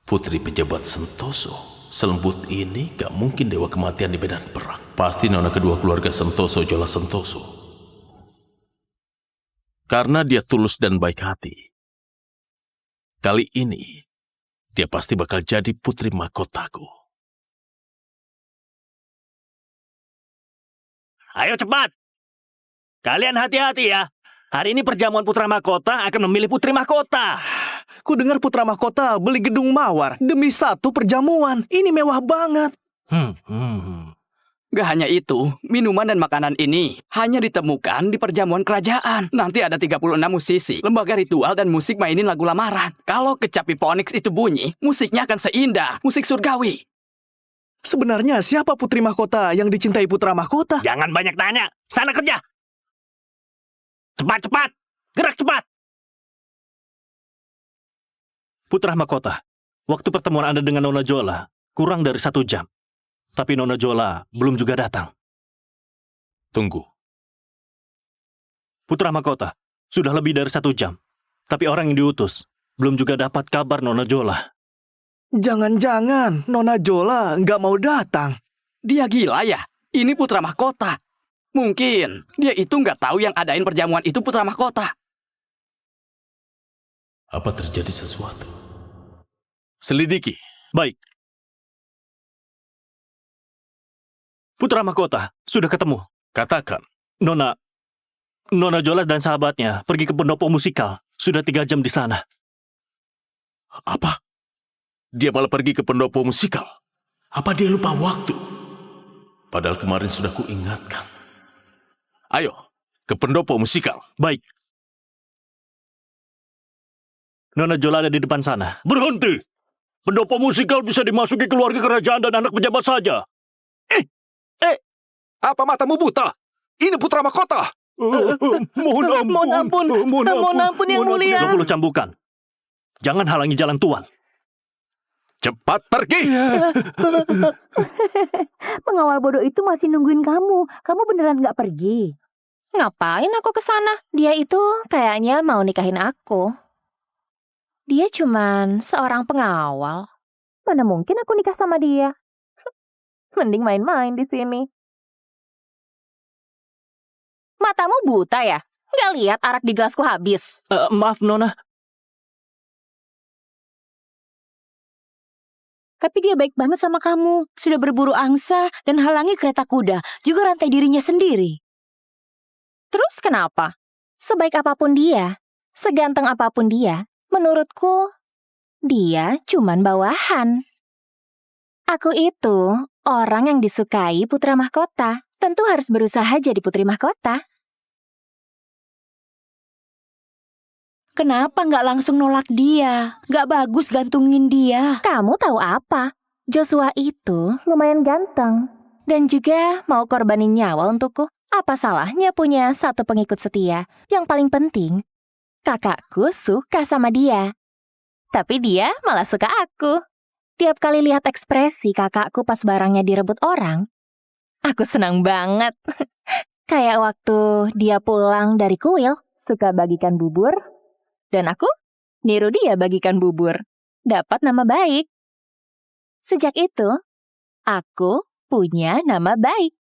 Putri pejabat Sentoso. Selembut ini gak mungkin dewa kematian di medan perang. Pasti Nona kedua keluarga Sentoso, Jola Sentoso. Karena dia tulus dan baik hati. Kali ini, dia pasti bakal jadi putri mahkotaku. Ayo cepat. Kalian hati-hati ya. Hari ini perjamuan putra mahkota akan memilih putri mahkota. Ku dengar putra mahkota beli gedung mawar demi 1 perjamuan. Ini mewah banget. Gak hanya itu, minuman dan makanan ini hanya ditemukan di perjamuan kerajaan. Nanti ada 36 musisi, lembaga ritual dan musik mainin lagu lamaran. Kalau kecapi Phoenix itu bunyi, musiknya akan seindah musik surgawi. Sebenarnya siapa putri mahkota yang dicintai putra mahkota? Jangan banyak tanya. Sana kerja. Cepat. Gerak cepat. Putra mahkota, waktu pertemuan Anda dengan Nona Jola kurang dari 1 jam. Tapi Nona Jola belum juga datang. Tunggu. Putra mahkota, sudah lebih dari 1 jam. Tapi orang yang diutus belum juga dapat kabar Nona Jola. Jangan-jangan Nona Jola nggak mau datang. Dia gila ya? Ini putra mahkota. Mungkin dia itu nggak tahu yang adain perjamuan itu putra mahkota. Apa terjadi sesuatu? Selidiki. Baik. Putra mahkota, sudah ketemu. Katakan. Nona Jola dan sahabatnya pergi ke pendopo musikal. Sudah 3 jam di sana. Apa? Dia malah pergi ke pendopo musikal. Apa dia lupa waktu? Padahal kemarin sudah kuingatkan. Ayo, ke pendopo musikal. Baik. Nona Jola ada di depan sana. Berhenti! Pendopo musikal bisa dimasuki keluarga kerajaan dan anak pejabat saja. Apa matamu buta? Ini putra mahkota. Mohon ampun yang mulia. 20 cambukan. Jangan halangi jalan Tuan. Cepat pergi. Pengawal bodoh itu masih nungguin kamu. Kamu beneran nggak pergi? Ngapain aku ke sana? Dia itu kayaknya mau nikahin aku. Dia cuman seorang pengawal. Mana mungkin aku nikah sama dia? Mending main-main di sini. Matamu buta ya? Nggak lihat arak di gelasku habis? Maaf, Nona. Tapi dia baik banget sama kamu. Sudah berburu angsa dan halangi kereta kuda, juga rantai dirinya sendiri. Terus kenapa? Sebaik apapun dia, seganteng apapun dia, menurutku, dia cuman bawahan. Aku itu orang yang disukai putra mahkota. Tentu harus berusaha jadi putri mahkota. Kenapa nggak langsung nolak dia? Nggak bagus gantungin dia. Kamu tahu apa? Joshua itu lumayan ganteng. Dan juga mau korbanin nyawa untukku. Apa salahnya punya satu pengikut setia? Yang paling penting, kakakku suka sama dia. Tapi dia malah suka aku. Tiap kali lihat ekspresi kakakku pas barangnya direbut orang, aku senang banget. Kayak waktu dia pulang dari kuil, suka bagikan bubur. Dan aku niru dia bagikan bubur. Dapat nama baik. Sejak itu, aku punya nama baik.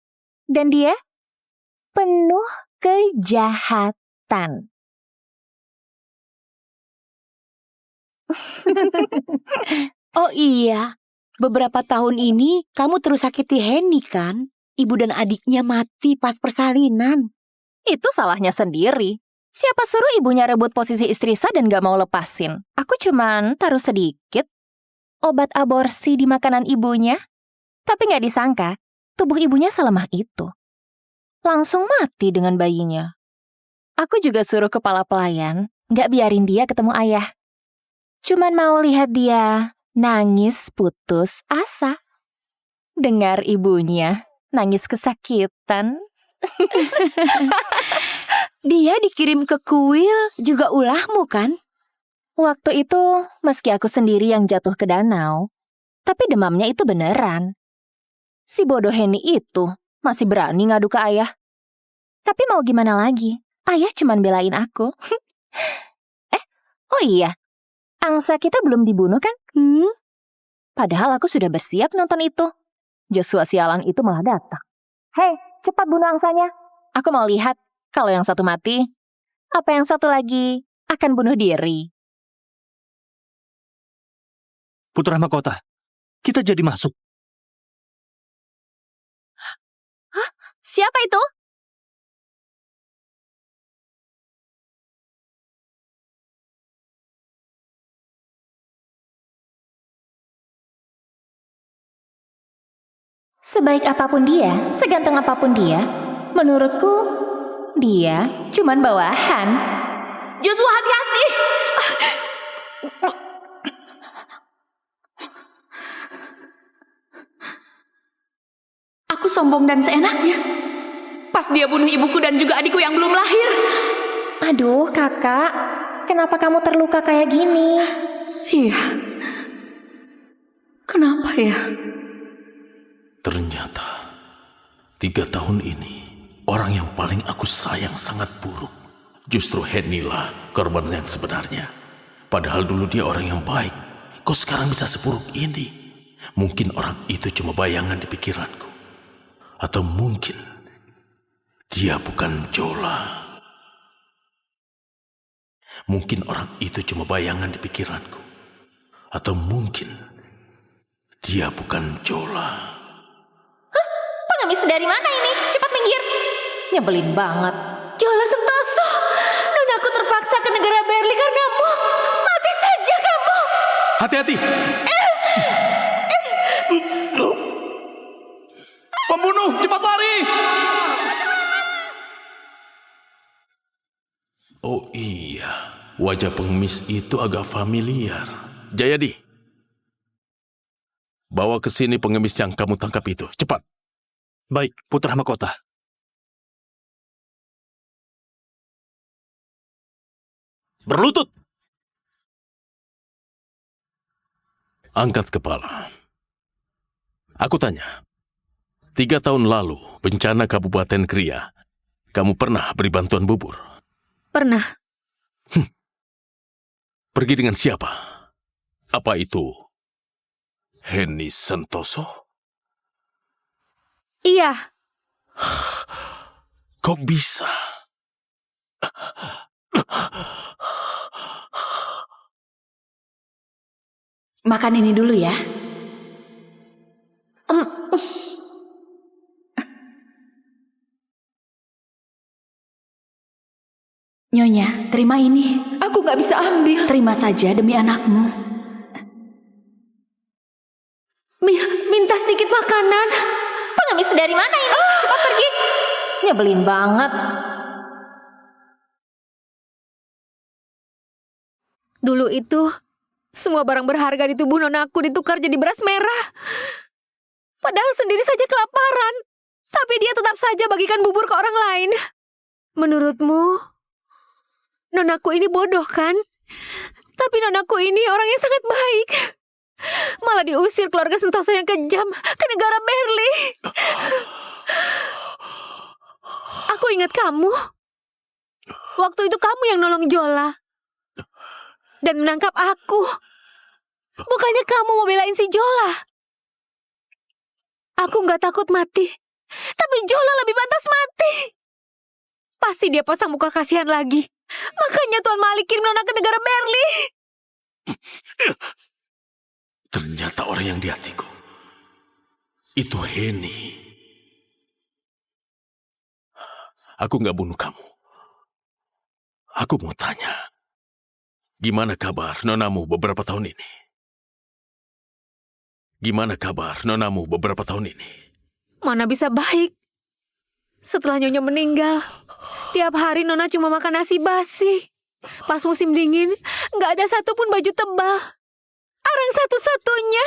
Dan dia penuh kejahatan. Oh iya, beberapa tahun ini kamu terus sakiti Henny kan? Ibu dan adiknya mati pas persalinan. Itu salahnya sendiri. Siapa suruh ibunya rebut posisi istri sah dan gak mau lepasin? Aku cuman taruh sedikit obat aborsi di makanan ibunya. Tapi gak disangka, tubuh ibunya selemah itu. Langsung mati dengan bayinya. Aku juga suruh kepala pelayan gak biarin dia ketemu ayah. Cuman mau lihat dia nangis putus asa. Dengar ibunya nangis kesakitan. Dia dikirim ke kuil juga ulahmu kan? Waktu itu meski aku sendiri yang jatuh ke danau, tapi demamnya itu beneran. Si bodoh Henny itu masih berani ngadu ke ayah. Tapi mau gimana lagi? Ayah cuman belain aku. Oh iya. Angsa kita belum dibunuh kan? Padahal aku sudah bersiap nonton itu. Joshua sialan itu malah datang. Hei, cepat bunuh angsanya. Aku mau lihat kalau yang satu mati, apa yang satu lagi akan bunuh diri. Putra mahkota, kita jadi masuk. Hah? Siapa itu? Sebaik apapun dia, seganteng apapun dia, menurutku, dia cuman bawahan. Joshua, hati-hati! Aku sombong dan seenaknya. Pas dia bunuh ibuku dan juga adikku yang belum lahir. Aduh, kakak. Kenapa kamu terluka kayak gini? Iya. Kenapa ya? Ternyata 3 tahun ini orang yang paling aku sayang sangat buruk. Justru Henny lah korban yang sebenarnya. Padahal dulu dia orang yang baik. Kok sekarang bisa seburuk ini? Mungkin orang itu cuma bayangan di pikiranku. Atau mungkin dia bukan Jola. Mungkin orang itu cuma bayangan di pikiranku. Atau mungkin dia bukan Jola. Pengemis dari mana ini? Cepat minggir. Nyebelin banget. Jola Sentoso. Nonaku terpaksa ke negara Berli karenamu. Mati saja kamu. Hati-hati. Pembunuh, cepat lari! Oh iya, wajah pengemis itu agak familiar. Jayadi, bawa ke sini pengemis yang kamu tangkap itu. Cepat. Baik, putra mahkota. Berlutut. Angkat kepala. Aku tanya, 3 tahun lalu, bencana Kabupaten Kria, kamu pernah beri bantuan bubur? Pernah. Pergi dengan siapa? Apa itu Henny Sentoso? Iya. Kok bisa? Makan ini dulu ya. Nyonya, terima ini. Aku nggak bisa ambil. Terima saja demi anakmu. Minta sedikit makanan. Pengemis dari mana ini? Cepat pergi. Nyebelin banget. Dulu itu, semua barang berharga di tubuh nonaku ditukar jadi beras merah. Padahal sendiri saja kelaparan. Tapi dia tetap saja bagikan bubur ke orang lain. Menurutmu, nonaku ini bodoh kan? Tapi nonaku ini orang yang sangat baik. Malah diusir keluarga Sentosa yang kejam ke negara Berli. Aku ingat kamu. Waktu itu kamu yang nolong Jola. Dan menangkap aku. Bukannya kamu mau belain si Jola. Aku nggak takut mati. Tapi Jola lebih pantas mati. Pasti dia pasang muka kasihan lagi. Makanya Tuan Malik kirim Nona ke negara Berli. Ternyata orang yang di hatiku itu Henny. Aku nggak bunuh kamu. Aku mau tanya, gimana kabar nonamu beberapa tahun ini? Gimana kabar nonamu beberapa tahun ini? Mana bisa baik. Setelah Nyonya meninggal, tiap hari Nona cuma makan nasi basi. Pas musim dingin, nggak ada satupun baju tebal. Arang satu-satunya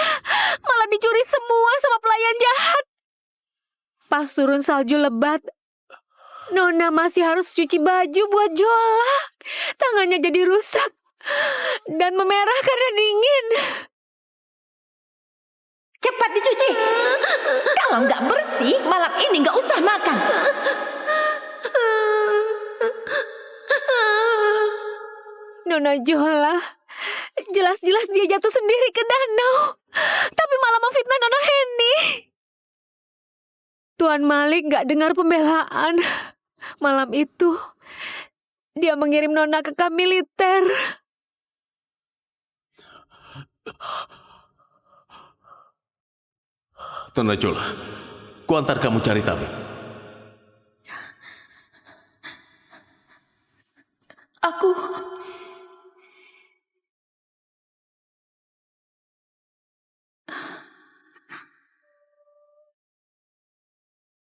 malah dicuri semua sama pelayan jahat. Pas turun salju lebat, Nona masih harus cuci baju buat Jola. Tangannya jadi rusak dan memerah karena dingin. Cepat dicuci. Kalau nggak bersih, malam ini nggak usah makan. Nona Jola, jelas-jelas dia jatuh sendiri ke danau, tapi malah memfitnah Nona Henny. Tuan Malik gak dengar pembelaan. Malam itu, dia mengirim Nona ke kamp militer. Nona Jola, kuantar kamu cari tabib. Aku...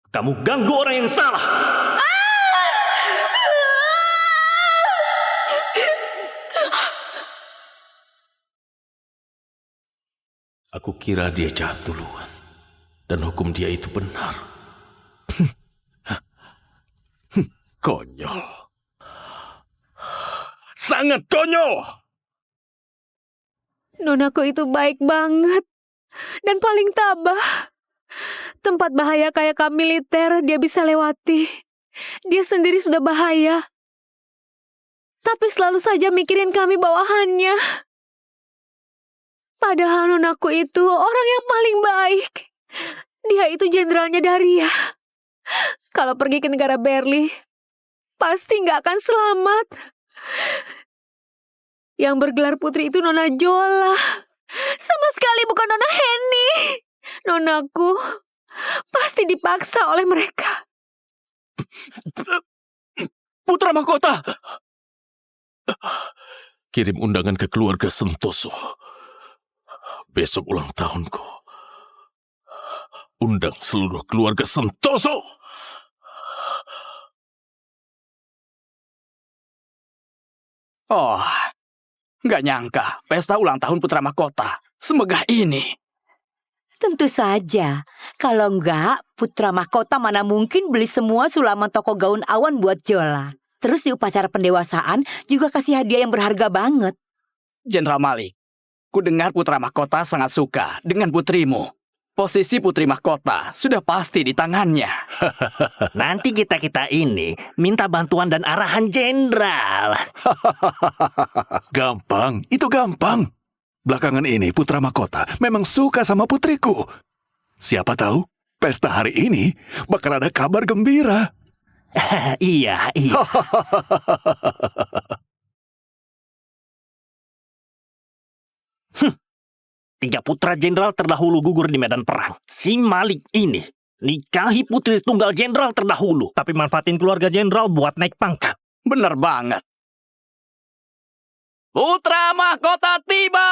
Kamu ganggu orang yang salah. Aku kira dia jahat duluan. Dan hukum dia itu benar. Konyol. Sangat konyol. Nonaku itu baik banget dan paling tabah. Tempat bahaya kayak kamp militer dia bisa lewati. Dia sendiri sudah bahaya. Tapi selalu saja mikirin kami bawahannya. Padahal nonaku itu orang yang paling baik. Dia itu jenderalnya Daria. Kalau pergi ke negara Berli, pasti nggak akan selamat. Yang bergelar putri itu Nona Jola. Sama sekali bukan Nona Henny. Nonaku pasti dipaksa oleh mereka. Putra mahkota. Kirim undangan ke keluarga Sentoso. Besok ulang tahunku. Undang seluruh keluarga Sentoso. Oh, nggak nyangka pesta ulang tahun putra mahkota semegah ini. Tentu saja. Kalau enggak, putra mahkota mana mungkin beli semua sulaman toko gaun awan buat Jola. Terus di upacara pendewasaan juga kasih hadiah yang berharga banget. Jenderal Malik, ku dengar putra mahkota sangat suka dengan putrimu. Posisi putri mahkota sudah pasti di tangannya. Nanti kita-kita ini minta bantuan dan arahan jenderal. Gampang, itu gampang. Belakangan ini putra mahkota memang suka sama putriku. Siapa tahu pesta hari ini bakal ada kabar gembira. Iya. 3 putra jenderal terdahulu gugur di medan perang. Si Malik ini nikahi putri tunggal jenderal terdahulu, tapi manfaatin keluarga jenderal buat naik pangkat. Bener banget. Putra Mahkota tiba!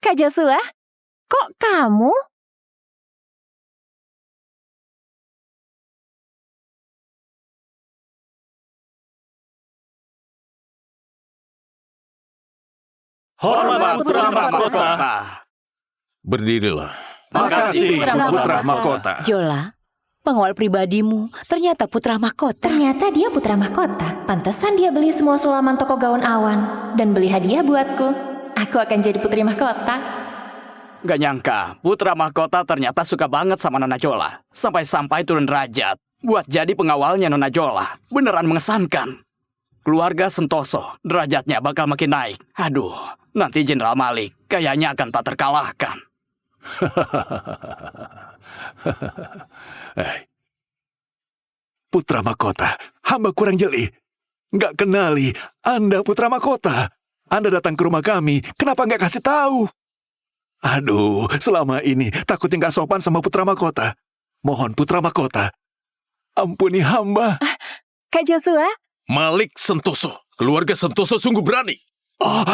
Kak Joshua, kok kamu? Hormat Putra Mahkota. Berdirilah. Makasih, Putra Putra Mahkota. Mahkota. Jola, pengawal pribadimu ternyata putra mahkota. Ternyata dia putra mahkota. Pantesan dia beli semua sulaman toko gaun awan dan beli hadiah buatku. Aku akan jadi putri mahkota. Gak nyangka, Putra Mahkota ternyata suka banget sama Nona Jola. Sampai-sampai turun derajat buat jadi pengawalnya Nona Jola. Beneran mengesankan. Keluarga Sentoso, derajatnya bakal makin naik. Aduh, nanti Jenderal Malik kayaknya akan tak terkalahkan. Putra Mahkota, hamba kurang jeli. Nggak kenali, Anda Putra Mahkota. Anda datang ke rumah kami, kenapa nggak kasih tahu? Aduh, selama ini takutnya nggak sopan sama Putra Mahkota. Mohon Putra Mahkota, ampuni hamba. Kak Joshua, Malik Sentoso. Keluarga Sentoso sungguh berani. Oh,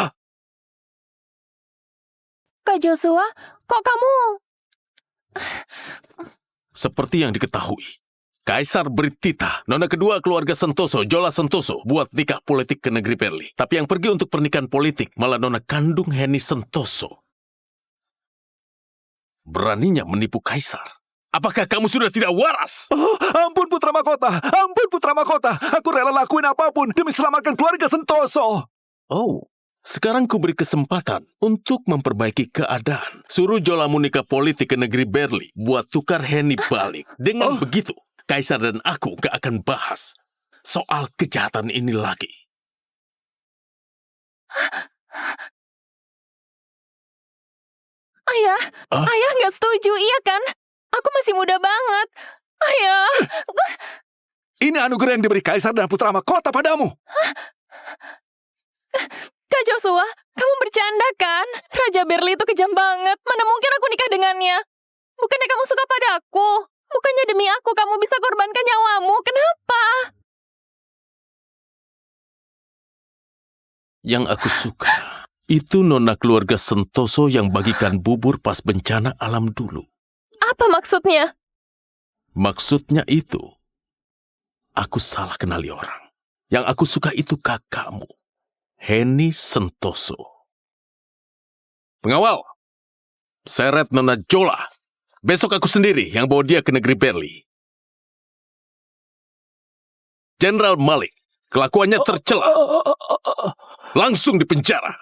Kak Joshua, kok kamu? Seperti yang diketahui, Kaisar Britita, nona kedua keluarga Sentoso, Jola Sentoso, buat nikah politik ke negeri Perli. Tapi yang pergi untuk pernikahan politik malah nona kandung Henny Sentoso. Beraninya menipu Kaisar. Apakah kamu sudah tidak waras? oh, ampun Putra Mahkota, ampun Putra Mahkota. Aku rela lakuin apapun demi selamatkan keluarga Sentoso. Oh, sekarang ku beri kesempatan untuk memperbaiki keadaan. Suruh Jolamu nikah politik ke negeri Berli buat tukar Henny balik. Dengan begitu, Kaisar dan aku gak akan bahas soal kejahatan ini lagi. Ayah, ayah nggak setuju, iya kan? Aku masih muda banget. Ayah. Ini anugerah yang diberi Kaisar dan Putra Mahkota padamu. Kak Joshua, kamu bercanda kan? Raja Berli itu kejam banget. Mana mungkin aku nikah dengannya? Bukannya kamu suka padaku? Bukannya demi aku kamu bisa korbankan nyawamu? Kenapa? Yang aku suka, itu nona keluarga Sentoso yang bagikan bubur pas bencana alam dulu. Apa maksudnya? Maksudnya itu, aku salah kenali orang. Yang aku suka itu kakakmu, Henny Sentoso. Pengawal, seret nona Jola. Besok aku sendiri yang bawa dia ke negeri Berli. Jenderal Malik, kelakuannya tercela. Langsung dipenjara.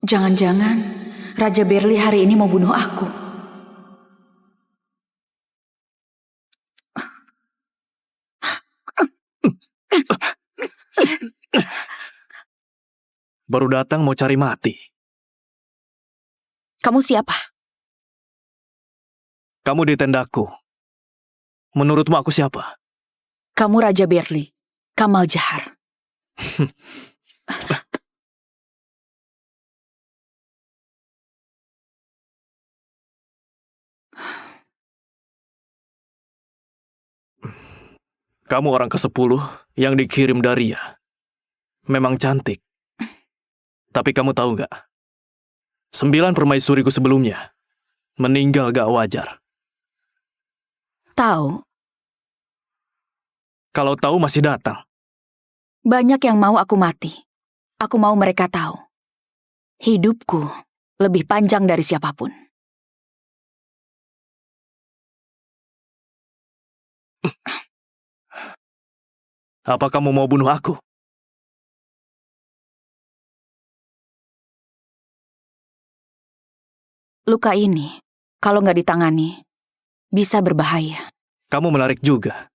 Jangan-jangan Raja Berli hari ini mau bunuh aku. Baru datang mau cari mati. Kamu siapa? Kamu di tendaku. Menurutmu aku siapa? Kamu Raja Berli, Kamal Jahar. Kamu orang ke-10 yang dikirim dari Ria. Memang cantik. Tapi kamu tahu nggak? 9 permaisuriku sebelumnya meninggal gak wajar. Tahu, Kalau tahu masih datang. banyak yang mau aku mati. Aku mau mereka tahu. Hidupku lebih panjang dari siapapun. Apa kamu mau bunuh aku? Luka ini, kalau nggak ditangani, bisa berbahaya. Kamu menarik juga.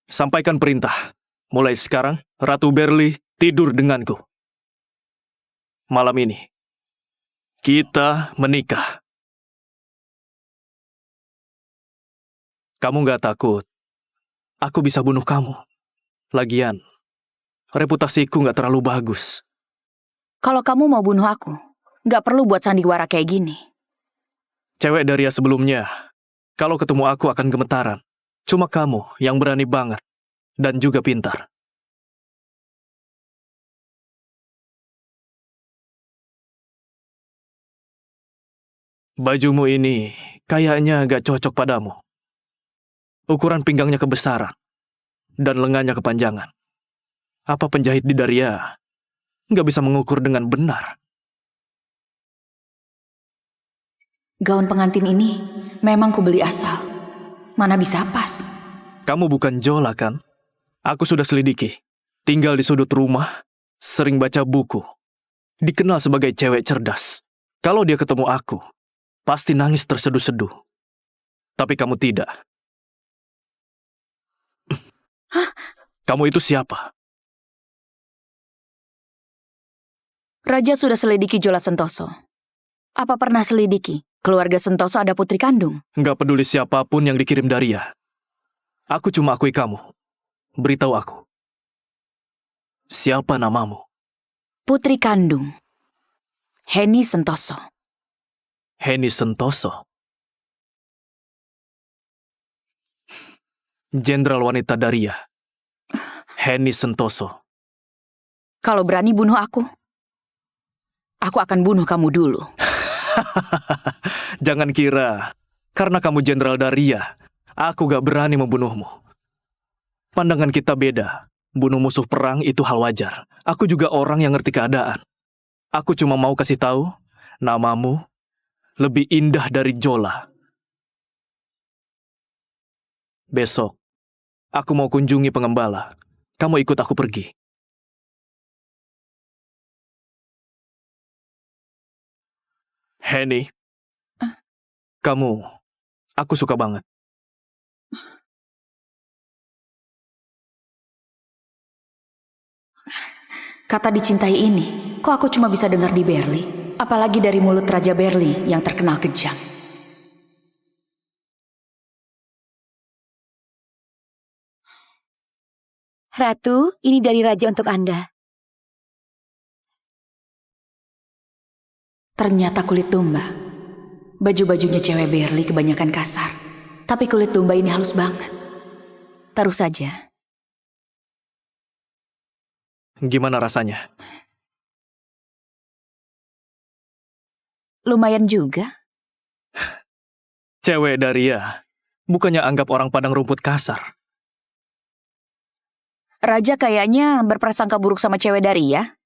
Sampaikan perintah. Mulai sekarang, Ratu Berli tidur denganku. Malam ini, kita menikah. Kamu gak takut aku bisa bunuh kamu? Lagian, reputasiku gak terlalu bagus. Kalau kamu mau bunuh aku, nggak perlu buat sandiwara kayak gini. Cewek Daria sebelumnya, kalau ketemu aku akan gemetaran. Cuma kamu yang berani banget dan juga pintar. Bajumu ini kayaknya agak cocok padamu. Ukuran pinggangnya kebesaran dan lengannya kepanjangan. Apa penjahit di Daria nggak bisa mengukur dengan benar? Gaun pengantin ini memang kubeli asal. Mana bisa pas? Kamu bukan Jola kan? Aku sudah selidiki. Tinggal di sudut rumah, sering baca buku. Dikenal sebagai cewek cerdas. Kalau dia ketemu aku, pasti nangis terseduh-seduh. Tapi kamu tidak. Hah? Kamu itu siapa? Raja sudah selidiki Jola Sentoso. Apa pernah selidiki keluarga Sentoso ada putri kandung? Nggak peduli siapapun yang dikirim Daria. Aku cuma akui kamu. Beritahu aku. Siapa namamu? Putri kandung. Heni Sentoso. Heni Sentoso. Jenderal wanita Daria. Heni Sentoso. Kalau berani bunuh aku akan bunuh kamu dulu. Jangan kira, karena kamu Jenderal Daria, aku gak berani membunuhmu. Pandangan kita beda. Bunuh musuh perang itu hal wajar. Aku juga orang yang ngerti keadaan. Aku cuma mau kasih tahu, namamu lebih indah dari Jola. Besok, aku mau kunjungi pengembala. Kamu ikut aku pergi. Heni, kamu, aku suka banget. Kata dicintai ini, kok aku cuma bisa dengar di Berli? Apalagi dari mulut Raja Berli yang terkenal kejam. Ratu, ini dari Raja untuk Anda. Ternyata kulit domba. Baju-bajunya cewek Berli kebanyakan kasar. Tapi kulit domba ini halus banget. Taruh saja. Gimana rasanya? Lumayan juga. Cewek Daria, bukannya anggap orang Padang Rumput kasar. Raja kayaknya berprasangka buruk sama cewek Daria.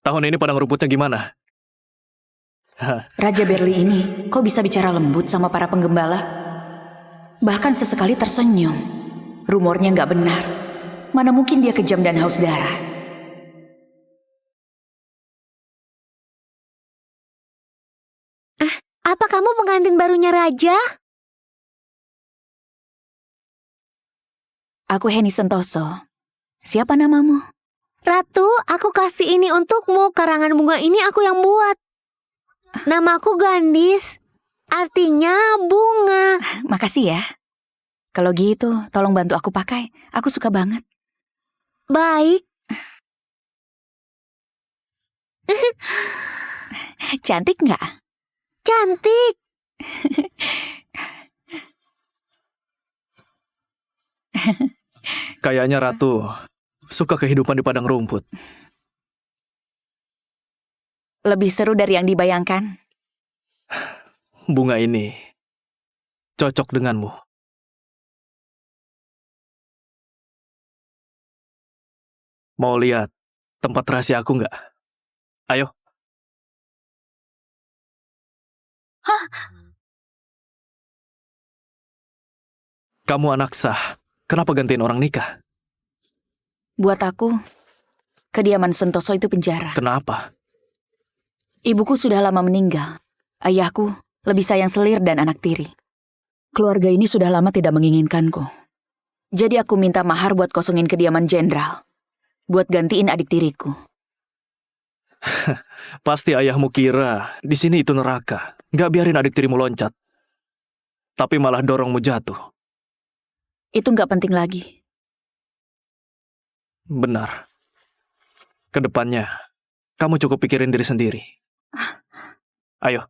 Tahun ini Padang Rumputnya gimana? Raja Berli ini kok bisa bicara lembut sama para penggembala? Bahkan sesekali tersenyum. Rumornya nggak benar. Mana mungkin dia kejam dan haus darah. Apa kamu pengantin barunya Raja? Aku Heni Sentoso. Siapa namamu? Ratu, aku kasih ini untukmu. Karangan bunga ini aku yang buat. Namaku Gandis. Artinya bunga. Makasih ya. Kalau gitu, tolong bantu aku pakai. Aku suka banget. Baik. Cantik nggak? Cantik. Kayaknya Ratu suka kehidupan di Padang Rumput. Lebih seru dari yang dibayangkan. Bunga ini cocok denganmu. Mau lihat tempat rahasia aku nggak? Ayo. Hah? Kamu anak sah. Kenapa gantiin orang nikah? Buat aku, kediaman Sentoso itu penjara. Kenapa? Ibuku sudah lama meninggal. Ayahku lebih sayang selir dan anak tiri. Keluarga ini sudah lama tidak menginginkanku. Jadi aku minta mahar buat kosongin kediaman jenderal. Buat gantiin adik tiriku. Pasti ayahmu kira di sini itu neraka. Nggak biarin adik tirimu loncat. Tapi malah dorongmu jatuh. Itu nggak penting lagi. Benar. Kedepannya, kamu cukup pikirin diri sendiri. Ayo.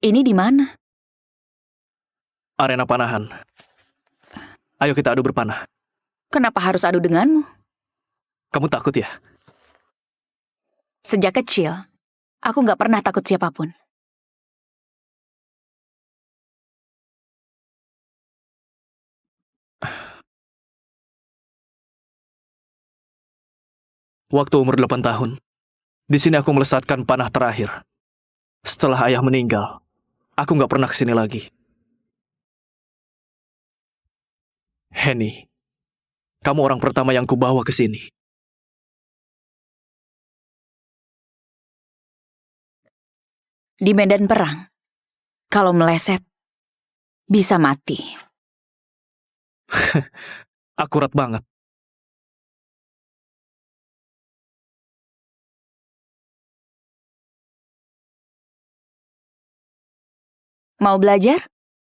Ini di mana? Arena panahan. Ayo kita adu berpanah. Kenapa harus adu denganmu? Kamu takut ya? Sejak kecil, aku nggak pernah takut siapapun. Waktu umur 8 tahun, di sini aku melesatkan panah terakhir. Setelah ayah meninggal, aku nggak pernah kesini lagi. Henny, kamu orang pertama yang kubawa ke sini. Di medan perang, kalau meleset, bisa mati. Akurat banget. Mau belajar?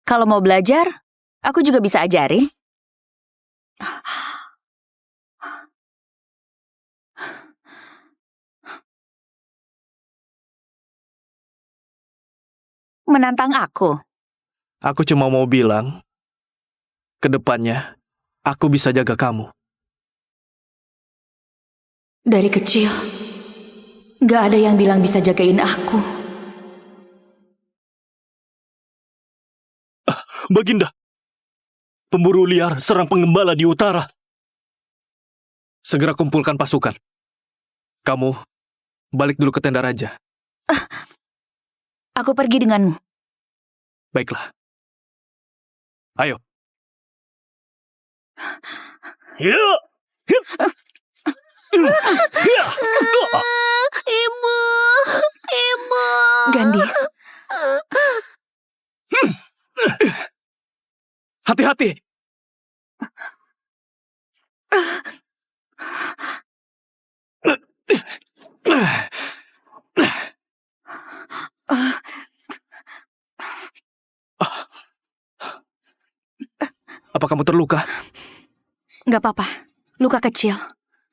Kalau mau belajar, aku juga bisa ajarin. Menantang aku. Aku cuma mau bilang, kedepannya, aku bisa jaga kamu. Dari kecil, nggak ada yang bilang bisa jagain aku. Baginda, pemburu liar serang pengembala di utara. Segera kumpulkan pasukan. Kamu, balik dulu ke tenda raja. Aku pergi denganmu. Baiklah. Ayo. Ya. Ibu, ibu. Gandis. Hati-hati. Apa kamu terluka? Nggak apa-apa, luka kecil.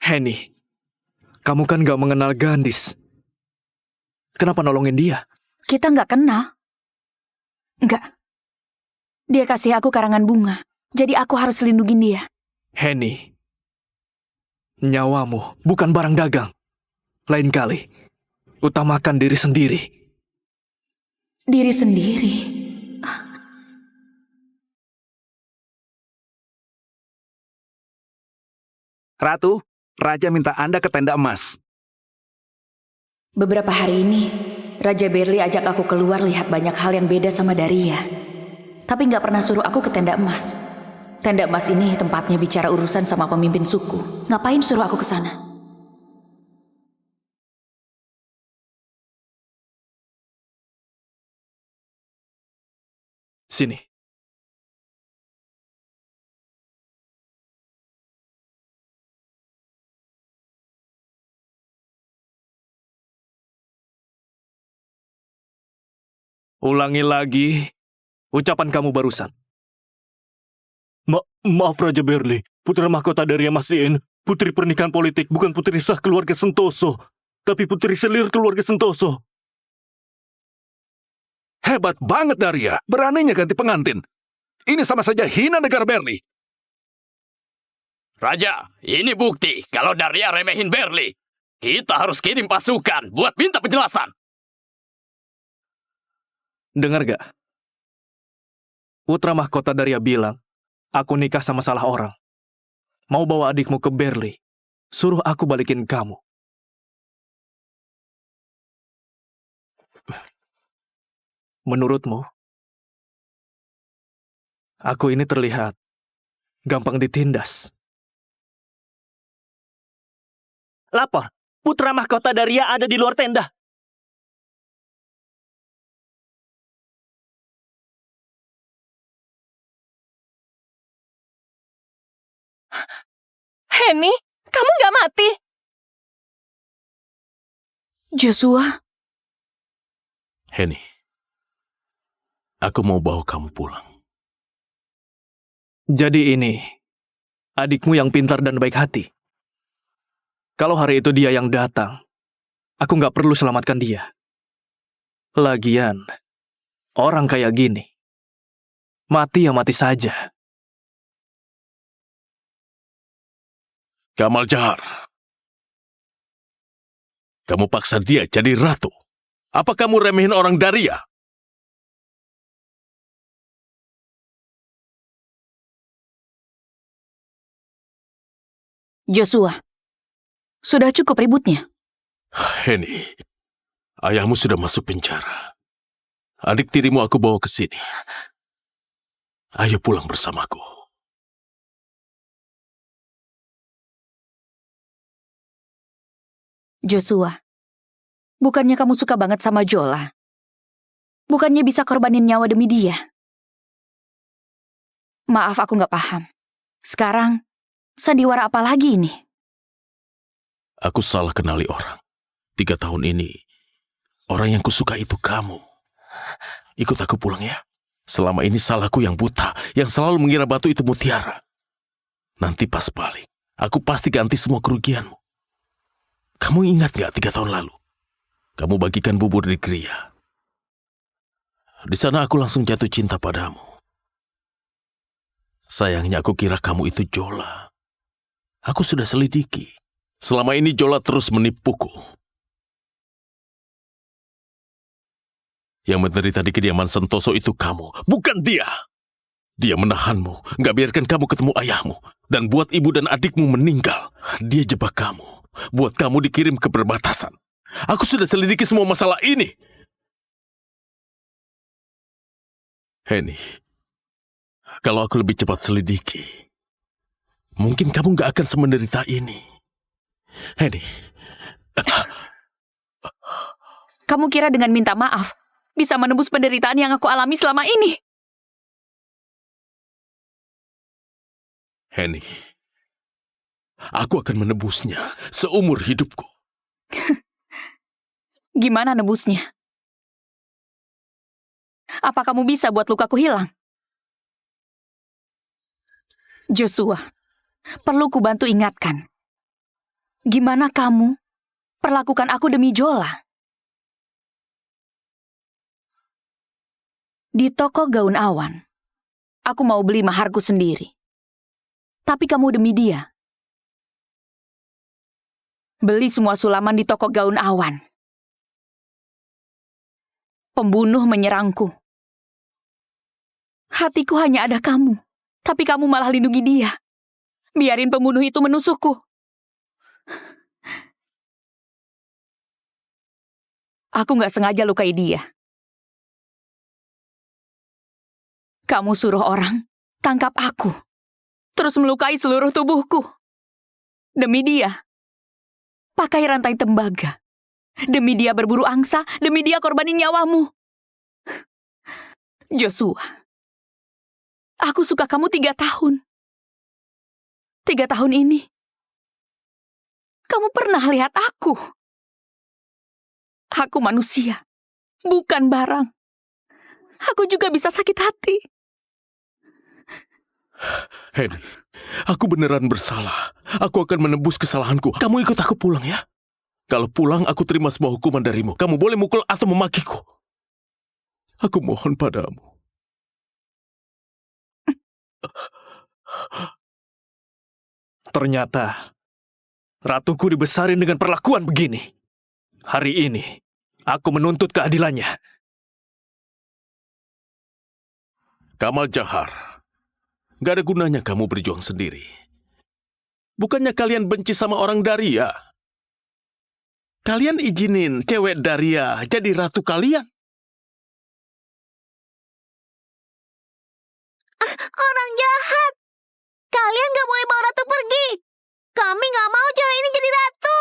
Henny, kamu kan gak mengenal Gandis. Kenapa nolongin dia? Kita nggak kenal. Nggak. Dia kasih aku karangan bunga, jadi aku harus lindungin dia. Henny, nyawamu bukan barang dagang. Lain kali, utamakan diri sendiri. Diri sendiri. Ratu, Raja minta Anda ke tenda emas. Beberapa hari ini, Raja Berli ajak aku keluar lihat banyak hal yang beda sama Daria. Tapi nggak pernah suruh aku ke tenda emas. Tenda emas ini tempatnya bicara urusan sama pemimpin suku. Ngapain suruh aku ke sana? Sini. Ulangi lagi ucapan kamu barusan. Maaf Raja Berli, putra mahkota dari Yamasin, putri pernikahan politik, bukan putri sah keluarga Sentoso, tapi putri selir keluarga Sentoso. Hebat banget Daria, beraninya ganti pengantin. Ini sama saja hina negara Berli. Raja, ini bukti kalau Daria remehin Berli. Kita harus kirim pasukan buat minta penjelasan. Dengar gak? Putra mahkota Daria bilang, aku nikah sama salah orang. Mau bawa adikmu ke Berli, suruh aku balikin kamu. Menurutmu, aku ini terlihat gampang ditindas. Lapor, putra mahkota Daria ada di luar tenda. Henny, kamu nggak mati. Joshua, Henny, aku mau bawa kamu pulang. Jadi ini, adikmu yang pintar dan baik hati. Kalau hari itu dia yang datang, aku nggak perlu selamatkan dia. Lagian, orang kayak gini, mati ya mati saja. Kamal Jahar, kamu paksa dia jadi ratu. Apa kamu remehin orang Daria? Joshua, sudah cukup ributnya. Henny, ayahmu sudah masuk penjara. Adik tirimu aku bawa ke sini. Ayo pulang bersamaku. Joshua, bukannya kamu suka banget sama Jola? Bukannya bisa korbanin nyawa demi dia? Maaf, aku nggak paham. Sekarang, sandiwara apa lagi ini? Aku salah kenali orang. 3 tahun ini, orang yang kusuka itu kamu. Ikut aku pulang ya. Selama ini salahku yang buta, yang selalu mengira batu itu mutiara. Nanti pas balik, aku pasti ganti semua kerugianmu. Kamu ingat gak 3 tahun lalu? Kamu bagikan bubur di Gria. Di sana aku langsung jatuh cinta padamu. Sayangnya aku kira kamu itu Jola. Aku sudah selidiki. Selama ini Jola terus menipuku. Yang menderita di kediaman Sentoso itu kamu, bukan dia. Dia menahanmu, gak biarkan kamu ketemu ayahmu, dan buat ibu dan adikmu meninggal. Dia jebak kamu, buat kamu dikirim ke perbatasan. Aku sudah selidiki semua masalah ini. Henny, kalau aku lebih cepat selidiki, mungkin kamu gak akan semenderita ini. Henny. Kamu kira dengan minta maaf, bisa menembus penderitaan yang aku alami selama ini? Henny, aku akan menebusnya seumur hidupku. Gimana nebusnya? Apa kamu bisa buat lukaku hilang? Joshua, perlu ku bantu ingatkan. Gimana kamu perlakukan aku demi Jola? Di toko gaun awan, aku mau beli maharku sendiri. Tapi kamu demi dia. Beli semua sulaman di toko gaun awan. Pembunuh menyerangku. Hatiku hanya ada kamu, tapi kamu malah lindungi dia. Biarin pembunuh itu menusukku. Aku gak sengaja lukai dia. Kamu suruh orang tangkap aku, terus melukai seluruh tubuhku. Demi dia, pakai rantai tembaga. Demi dia berburu angsa, demi dia korbanin nyawamu. Joshua, aku suka kamu 3 tahun. 3 tahun ini, kamu pernah lihat aku. Aku manusia, bukan barang. Aku juga bisa sakit hati. Henny, aku beneran bersalah. Aku akan menebus kesalahanku. Kamu ikut aku pulang ya. Kalau pulang, aku terima semua hukuman darimu. Kamu boleh mukul atau memakiku. Aku mohon padamu. Ternyata, ratuku dibesarin dengan perlakuan begini. Hari ini, aku menuntut keadilannya. Kamal Jahar, gak ada gunanya kamu berjuang sendiri. Bukannya kalian benci sama orang Daria? Kalian izinin cewek Daria jadi ratu kalian? Orang jahat. Kalian gak boleh bawa ratu pergi. Kami gak mau cewek ini jadi ratu.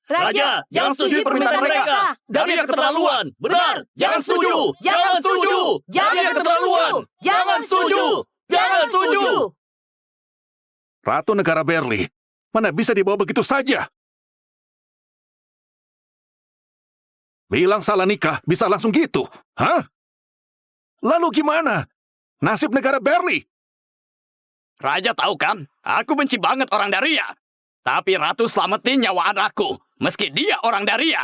Raja, jangan setuju permintaan mereka. Daria keterlaluan. Benar, jangan setuju. Jangan setuju. Daria keterlaluan. Jangan setuju. Jangan setuju. Ratu Negara Berli, mana bisa dibawa begitu saja? Bilang salah nikah, bisa langsung gitu? Hah? Lalu gimana? Nasib Negara Berli? Raja tahu kan, aku benci banget orang Daria. Tapi Ratu selamatin nyawa anakku, meski dia orang Daria.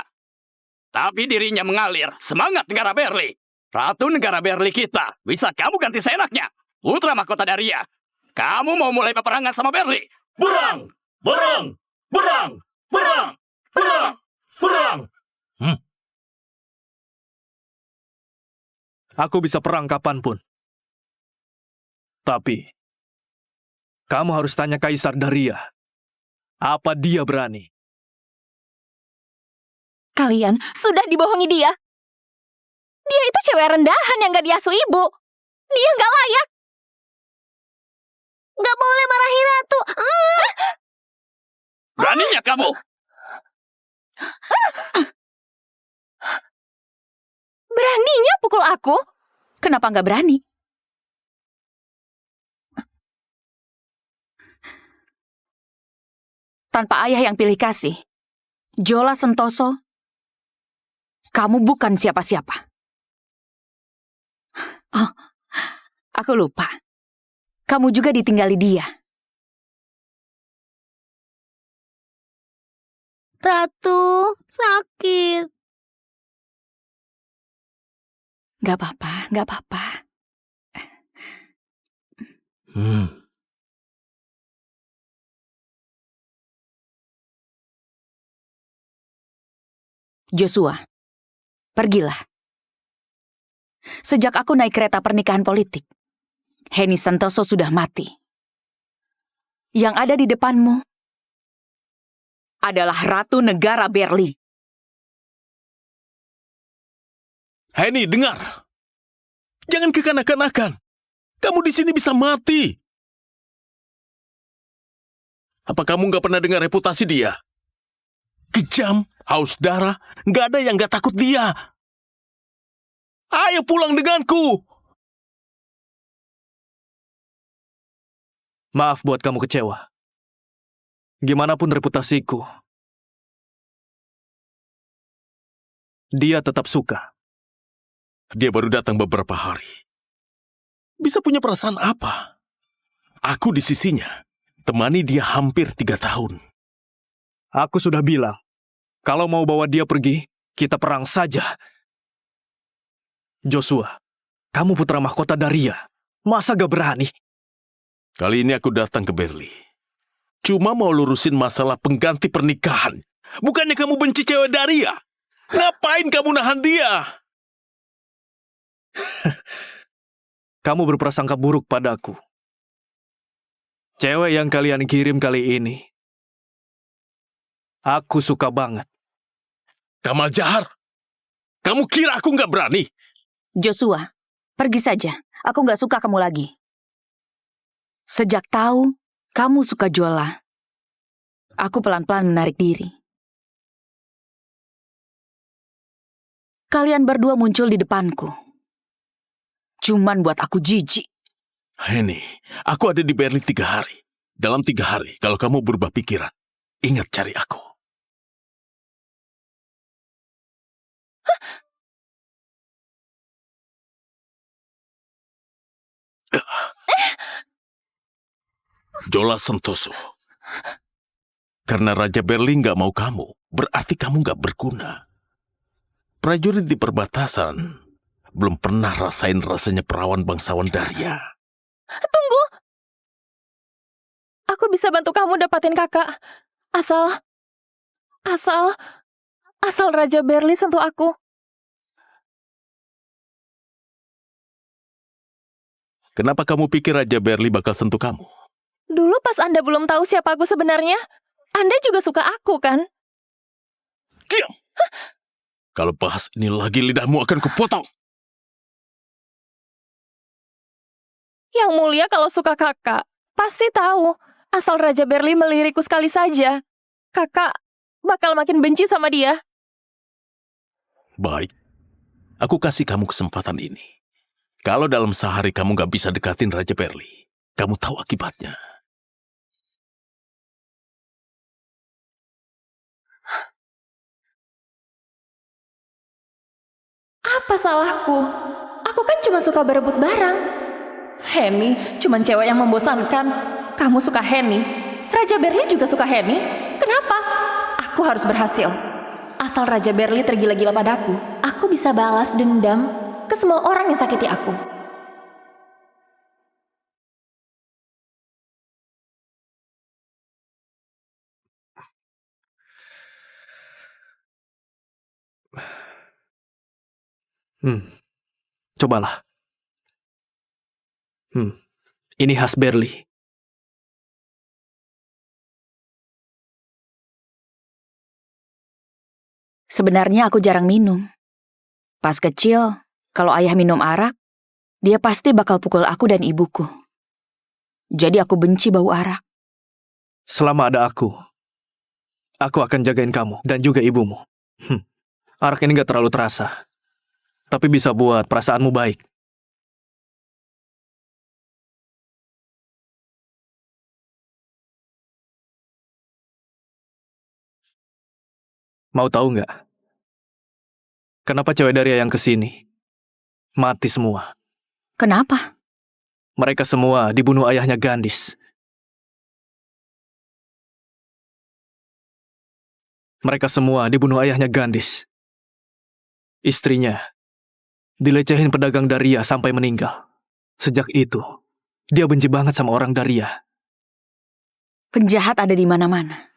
Tapi dirinya mengalir, semangat Negara Berli. Ratu Negara Berli kita, bisa kamu ganti seenaknya. Putra mahkota Daria, kamu mau mulai peperangan sama Berli? Berang! Berang! Berang! Berang! Berang! Berang! Aku bisa perang kapanpun. Tapi, kamu harus tanya Kaisar Daria. Apa dia berani? Kalian sudah dibohongi dia. Dia itu cewek rendahan yang gak diasuh ibu. Dia gak layak. Gak boleh marahi ratu. Beraninya kamu? Beraninya pukul aku? Kenapa nggak berani? Tanpa ayah yang pilih kasih, Jola Sentoso, kamu bukan siapa-siapa. Oh, aku lupa. Kamu juga ditinggali dia. Ratu, sakit. Gak apa-apa, gak apa-apa. Joshua, pergilah. Sejak aku naik kereta pernikahan politik, Henny Sentoso sudah mati. Yang ada di depanmu adalah Ratu Negara Berli. Henny, dengar. Jangan kekanak-kanakan. Kamu di sini bisa mati. Apa kamu nggak pernah dengar reputasi dia? Kejam, haus darah, nggak ada yang nggak takut dia. Ayo pulang denganku. Maaf buat kamu kecewa. Gimana pun reputasiku, dia tetap suka. Dia baru datang beberapa hari. Bisa punya perasaan apa? Aku di sisinya. Temani dia hampir 3 tahun. Aku sudah bilang, kalau mau bawa dia pergi, kita perang saja. Joshua, kamu putra mahkota Daria. Masa gak berani? Kali ini aku datang ke Berli. Cuma mau lurusin masalah pengganti pernikahan. Bukannya kamu benci cewek Daria? Ngapain kamu nahan dia? Kamu berprasangka buruk padaku. Cewek yang kalian kirim kali ini, aku suka banget. Kamal Jahar, kamu kira aku nggak berani? Joshua, pergi saja. Aku nggak suka kamu lagi. Sejak tahu kamu suka Jola, aku pelan-pelan menarik diri. Kalian berdua muncul di depanku. Cuman buat aku jijik. Henny, aku ada di Berlin 3 hari. Dalam 3 hari, kalau kamu berubah pikiran, ingat cari aku. Jola Sentoso. Karena Raja Berlin nggak mau kamu, berarti kamu nggak berguna. Prajurit di perbatasan belum pernah rasain rasanya perawan bangsawan Daria. Tunggu! Aku bisa bantu kamu dapatin kakak. Asal Raja Berli sentuh aku. Kenapa kamu pikir Raja Berli bakal sentuh kamu? Dulu pas Anda belum tahu siapa aku sebenarnya, Anda juga suka aku, kan? Diam! Kalau bahas ini lagi, lidahmu akan kupotong. Yang mulia kalau suka kakak, pasti tahu. Asal Raja Berli melirikku sekali saja, kakak bakal makin benci sama dia. Baik, aku kasih kamu kesempatan ini. Kalau dalam sehari kamu gak bisa dekatin Raja Berli, kamu tahu akibatnya. Apa salahku? Aku kan cuma suka berebut barang. Henny cuma cewek yang membosankan. Kamu suka Henny. Raja Berli juga suka Henny. Kenapa? Aku harus berhasil. Asal Raja Berli tergila-gila padaku, aku bisa balas dendam ke semua orang yang sakiti aku. Cobalah. Ini khas Berli. Sebenarnya aku jarang minum. Pas kecil, kalau ayah minum arak, dia pasti bakal pukul aku dan ibuku. Jadi aku benci bau arak. Selama ada aku akan jagain kamu dan juga ibumu. Arak ini gak terlalu terasa, tapi bisa buat perasaanmu baik. Mau tahu nggak? Kenapa cewek Daria yang kesini mati semua? Kenapa? Mereka semua dibunuh ayahnya Gandis. Mereka semua dibunuh ayahnya Gandis. Istrinya dilecehin pedagang Daria sampai meninggal. Sejak itu, dia benci banget sama orang Daria. Penjahat ada di mana-mana.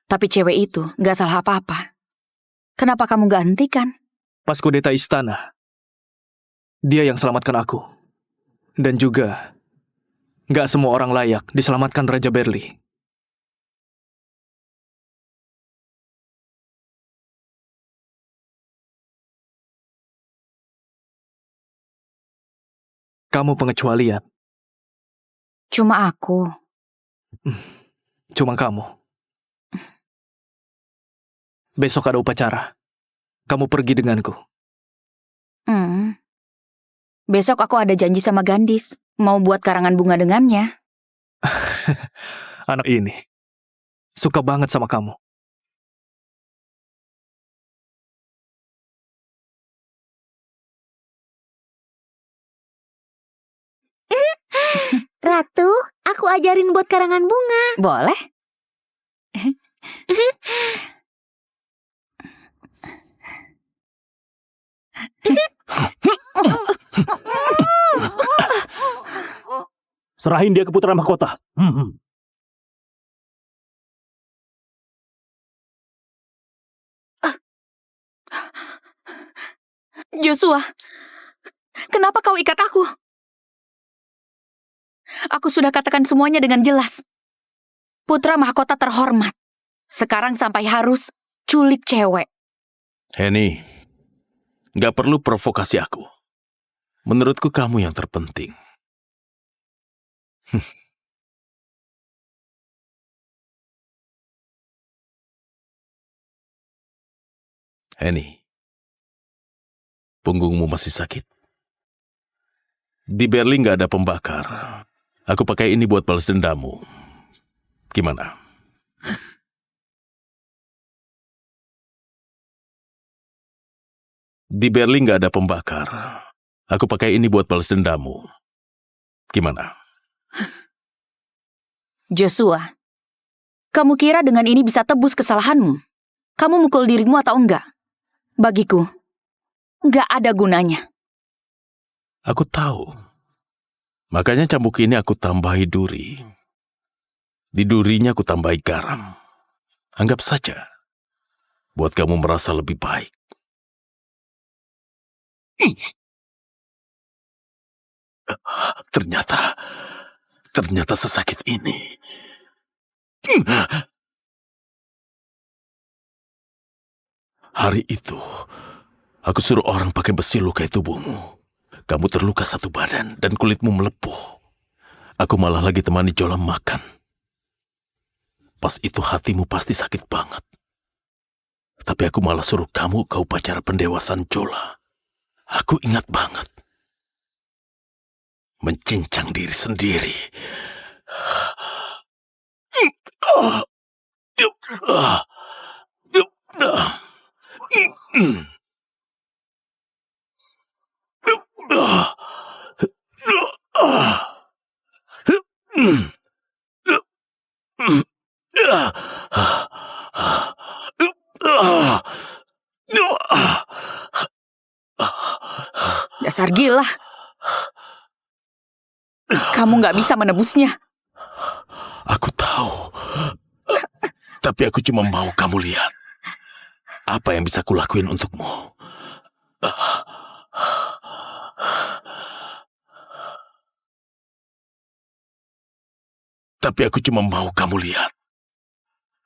Tapi cewek itu gak salah apa-apa. Kenapa kamu gak hentikan? Pas kudeta istana, dia yang selamatkan aku. Dan juga, gak semua orang layak diselamatkan Raja Berli. Kamu pengecualian. Cuma aku. Cuma kamu. Besok ada upacara. Kamu pergi denganku. Besok aku ada janji sama Gandis. Mau buat karangan bunga dengannya. Anak ini suka banget sama kamu. Ratu, aku ajarin buat karangan bunga. Boleh? Serahin dia ke putra mahkota. Joshua, kenapa kau ikat aku? Aku sudah katakan semuanya dengan jelas. Putra mahkota terhormat. Sekarang sampai harus culik cewek. Henny, gak perlu provokasi aku. Menurutku kamu yang terpenting. Henny, punggungmu masih sakit. Di Berlin gak ada pembakar. Aku pakai ini buat balas dendammu. Gimana? Di Berlin gak ada pembakar. Aku pakai ini buat balas dendammu. Gimana? Joshua, kamu kira dengan ini bisa tebus kesalahanmu? Kamu mukul dirimu atau enggak? Bagiku, enggak ada gunanya. Aku tahu. Makanya cambuk ini aku tambahi duri. Di durinya aku tambahi garam. Anggap saja. Buat kamu merasa lebih baik. Ternyata sesakit ini. Hari itu, aku suruh orang pakai besi lukai tubuhmu. Kamu terluka satu badan dan kulitmu melepuh. Aku malah lagi temani Jola makan. Pas itu hatimu pasti sakit banget. Tapi aku malah suruh kamu ke upacara pendewasaan Jola. Aku ingat banget. Mencincang diri sendiri. Dasar gila. Kamu nggak bisa menebusnya. Aku tahu. Tapi aku cuma mau kamu lihat. Apa yang bisa kulakuin untukmu. Tapi aku cuma mau kamu lihat.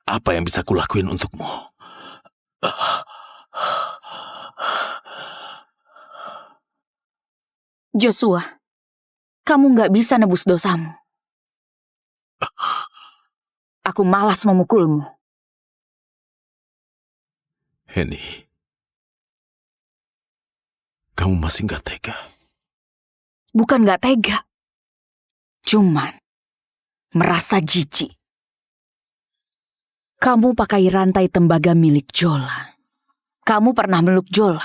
Apa yang bisa kulakuin untukmu. Joshua, kamu nggak bisa nebus dosamu. Aku malas memukulmu. Henny, kamu masih nggak tega? Bukan nggak tega. Cuman merasa jijik. Kamu pakai rantai tembaga milik Jola. Kamu pernah meluk Jola.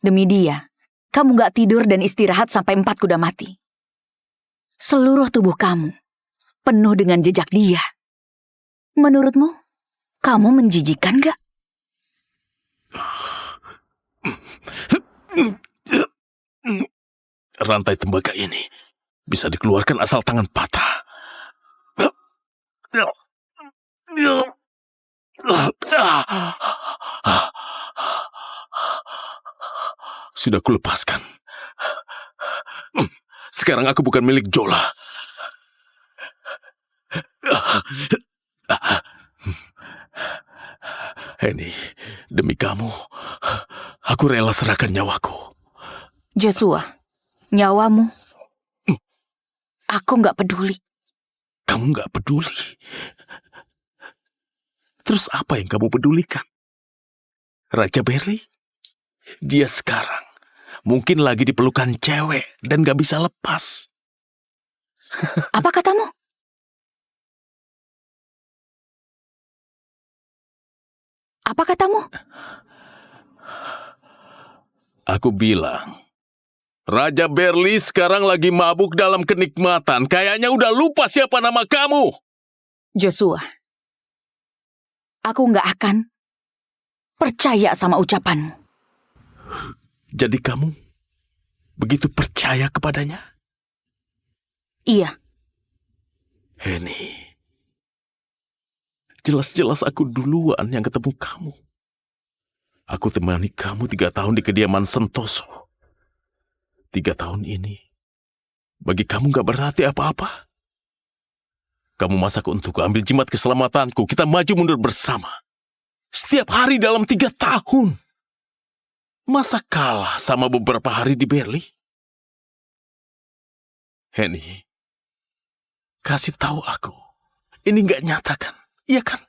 Demi dia, kamu nggak tidur dan istirahat sampai 4 kuda mati. Seluruh tubuh kamu penuh dengan jejak dia. Menurutmu, kamu menjijikan nggak? Rantai tembaga ini bisa dikeluarkan asal tangan patah. Sudah kulepaskan. Sekarang aku bukan milik Jola. Henny, demi kamu, aku rela serahkan nyawaku. Joshua, nyawamu. Aku nggak peduli. Kamu nggak peduli. Terus apa yang kamu pedulikan? Raja Berli? Dia sekarang mungkin lagi dipelukan cewek dan gak bisa lepas. Apa katamu? Apa katamu? Aku bilang, Raja Berli sekarang lagi mabuk dalam kenikmatan. Kayaknya udah lupa siapa nama kamu. Joshua, aku nggak akan percaya sama ucapanmu. Jadi kamu begitu percaya kepadanya? Iya. Henny, jelas-jelas aku duluan yang ketemu kamu. Aku temani kamu 3 tahun di kediaman Sentoso. 3 tahun ini, bagi kamu gak berarti apa-apa. Kamu masak untukku, ambil jimat keselamatanku, kita maju mundur bersama. Setiap hari dalam 3 tahun. Masa kalah sama beberapa hari di Berli? Henny, kasih tahu aku, ini gak nyata kan? Iya kan?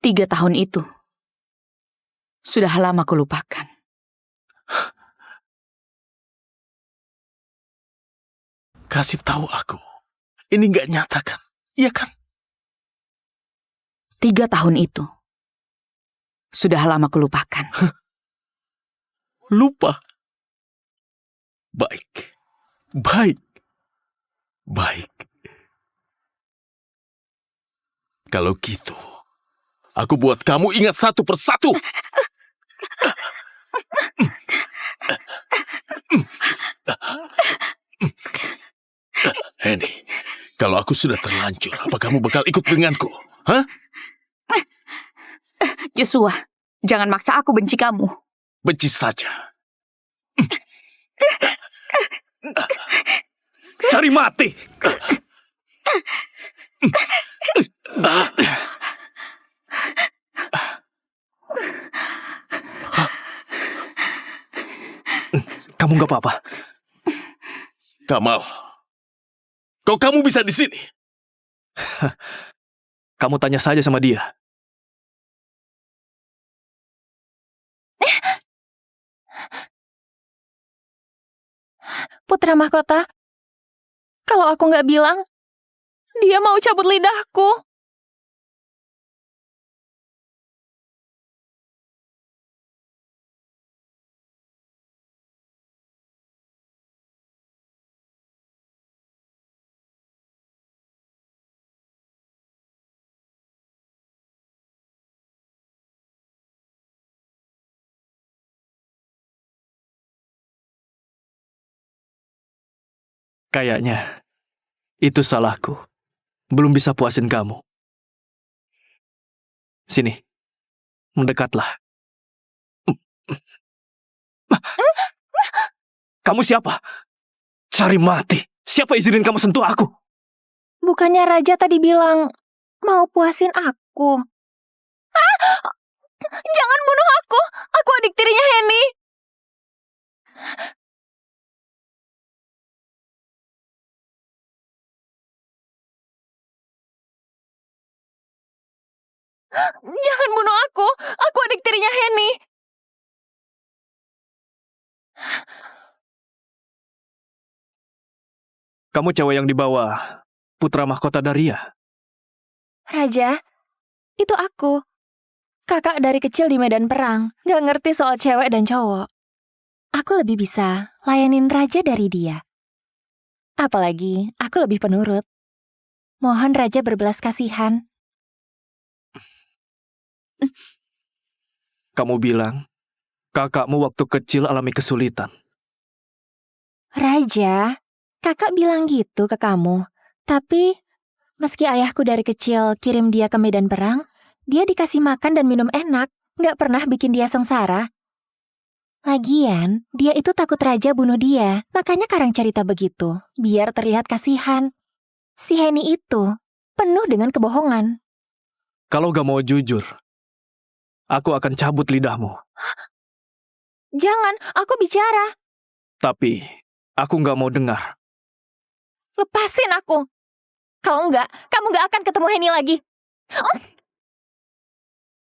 3 tahun itu sudah lama kulupakan. Kasih tahu aku, ini gak nyata kan? Iya kan? 3 tahun itu sudah lama kulupakan. Lupa? Baik, baik, baik. Kalau gitu, aku buat kamu ingat satu persatu. Henny, kalau aku sudah terlanjur, apa kamu bakal ikut denganku? Hah? Joshua, jangan maksa aku benci kamu. Benci saja. Cari mati! Kamu nggak apa-apa? Kamal, kok kamu bisa di sini? Kamu tanya saja sama dia. Putra mahkota, kalau aku nggak bilang, dia mau cabut lidahku. Kayaknya itu salahku. Belum bisa puasin kamu. Sini, mendekatlah. Kamu siapa? Cari mati. Siapa izinin kamu sentuh aku? Bukannya Raja tadi bilang mau puasin aku? Jangan bunuh aku! Aku adik tirinya Henny! Jangan bunuh aku! Aku adik tirinya Henny! Kamu cewek yang dibawa putra mahkota Daria. Raja, itu aku. Kakak dari kecil di medan perang, gak ngerti soal cewek dan cowok. Aku lebih bisa layanin Raja dari dia. Apalagi, aku lebih penurut. Mohon Raja berbelas kasihan. Kamu bilang, kakakmu waktu kecil alami kesulitan. Raja, kakak bilang gitu ke kamu. Tapi, meski ayahku dari kecil kirim dia ke medan perang, dia dikasih makan dan minum enak, gak pernah bikin dia sengsara. Lagian, dia itu takut Raja bunuh dia, makanya karang cerita begitu, biar terlihat kasihan. Si Henny itu penuh dengan kebohongan. Kalau gak mau jujur, aku akan cabut lidahmu. Jangan, aku bicara. Tapi, aku gak mau dengar. Lepasin aku. Kalau enggak, kamu gak akan ketemu Henny lagi.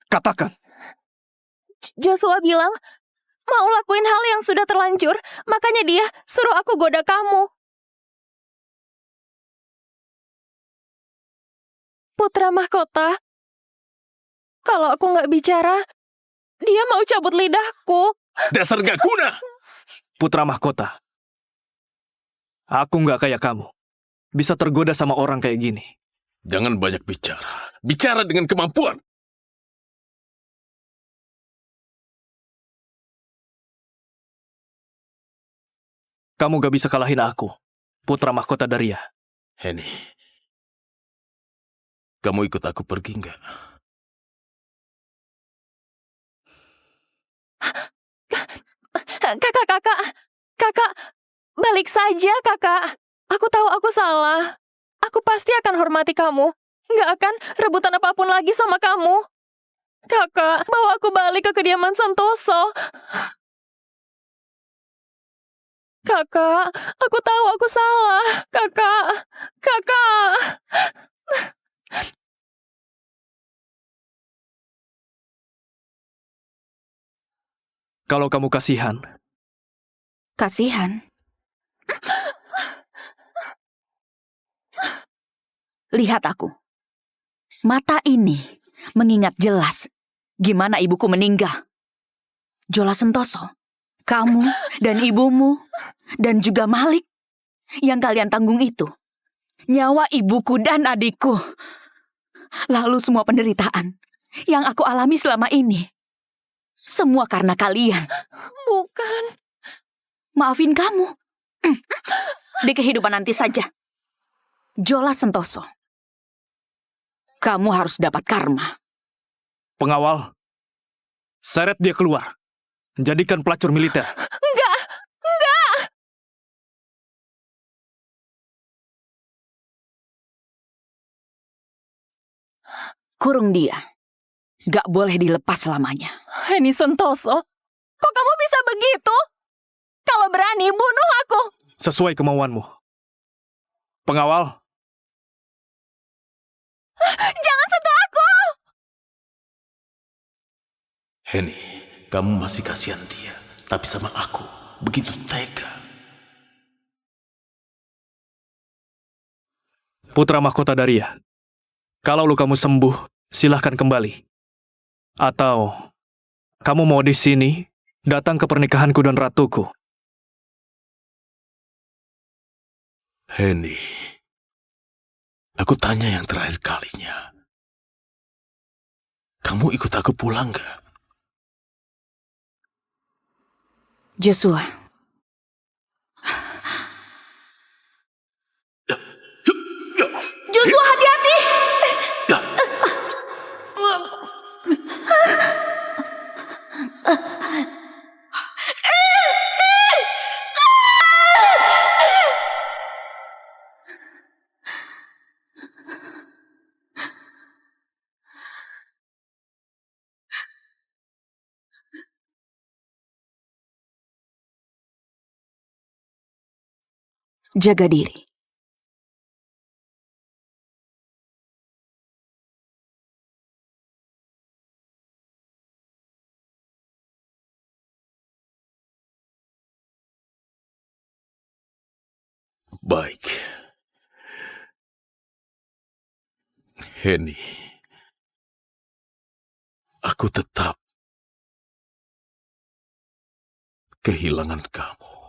Katakan. Joshua bilang, mau lakuin hal yang sudah terlanjur, makanya dia suruh aku goda kamu. Putra mahkota, kalau aku nggak bicara, dia mau cabut lidahku. Dasar gak guna! Putra mahkota, aku nggak kayak kamu. Bisa tergoda sama orang kayak gini. Jangan banyak bicara. Bicara dengan kemampuan. Kamu gak bisa kalahin aku, putra mahkota Daria. Henny, kamu ikut aku pergi nggak? Kakak, balik saja kakak. Aku tahu aku salah. Aku pasti akan hormati kamu. Nggak akan rebutan apapun lagi sama kamu. Kakak, bawa aku balik ke kediaman Santoso. Kakak, aku tahu aku salah. Kakak. Kalau kamu kasihan. Kasihan? Lihat aku. Mata ini mengingat jelas gimana ibuku meninggal. Jola Sentoso, kamu dan ibumu, dan juga Malik, yang kalian tanggung itu, nyawa ibuku dan adikku. Lalu semua penderitaan yang aku alami selama ini, semua karena kalian. Bukan. Maafin kamu. Di kehidupan nanti saja. Jola Sentoso, kamu harus dapat karma. Pengawal, seret dia keluar. Jadikan pelacur militer. Enggak. Kurung dia. Gak boleh dilepas selamanya. Henny Sentoso, kok kamu bisa begitu? Kalau berani, bunuh aku. Sesuai kemauanmu. Pengawal, Jangan sentuh aku. Henny, kamu masih kasihan dia. Tapi sama aku, begitu tega. putra mahkota Daria. Kalau lukamu sembuh, silahkan kembali. Atau, kamu mau di sini, datang ke pernikahanku dan ratuku. Henny, aku tanya yang terakhir kalinya. Kamu ikut aku pulang gak? Joshua, Jaga diri. Baik. Henny, aku tetap kehilangan kamu.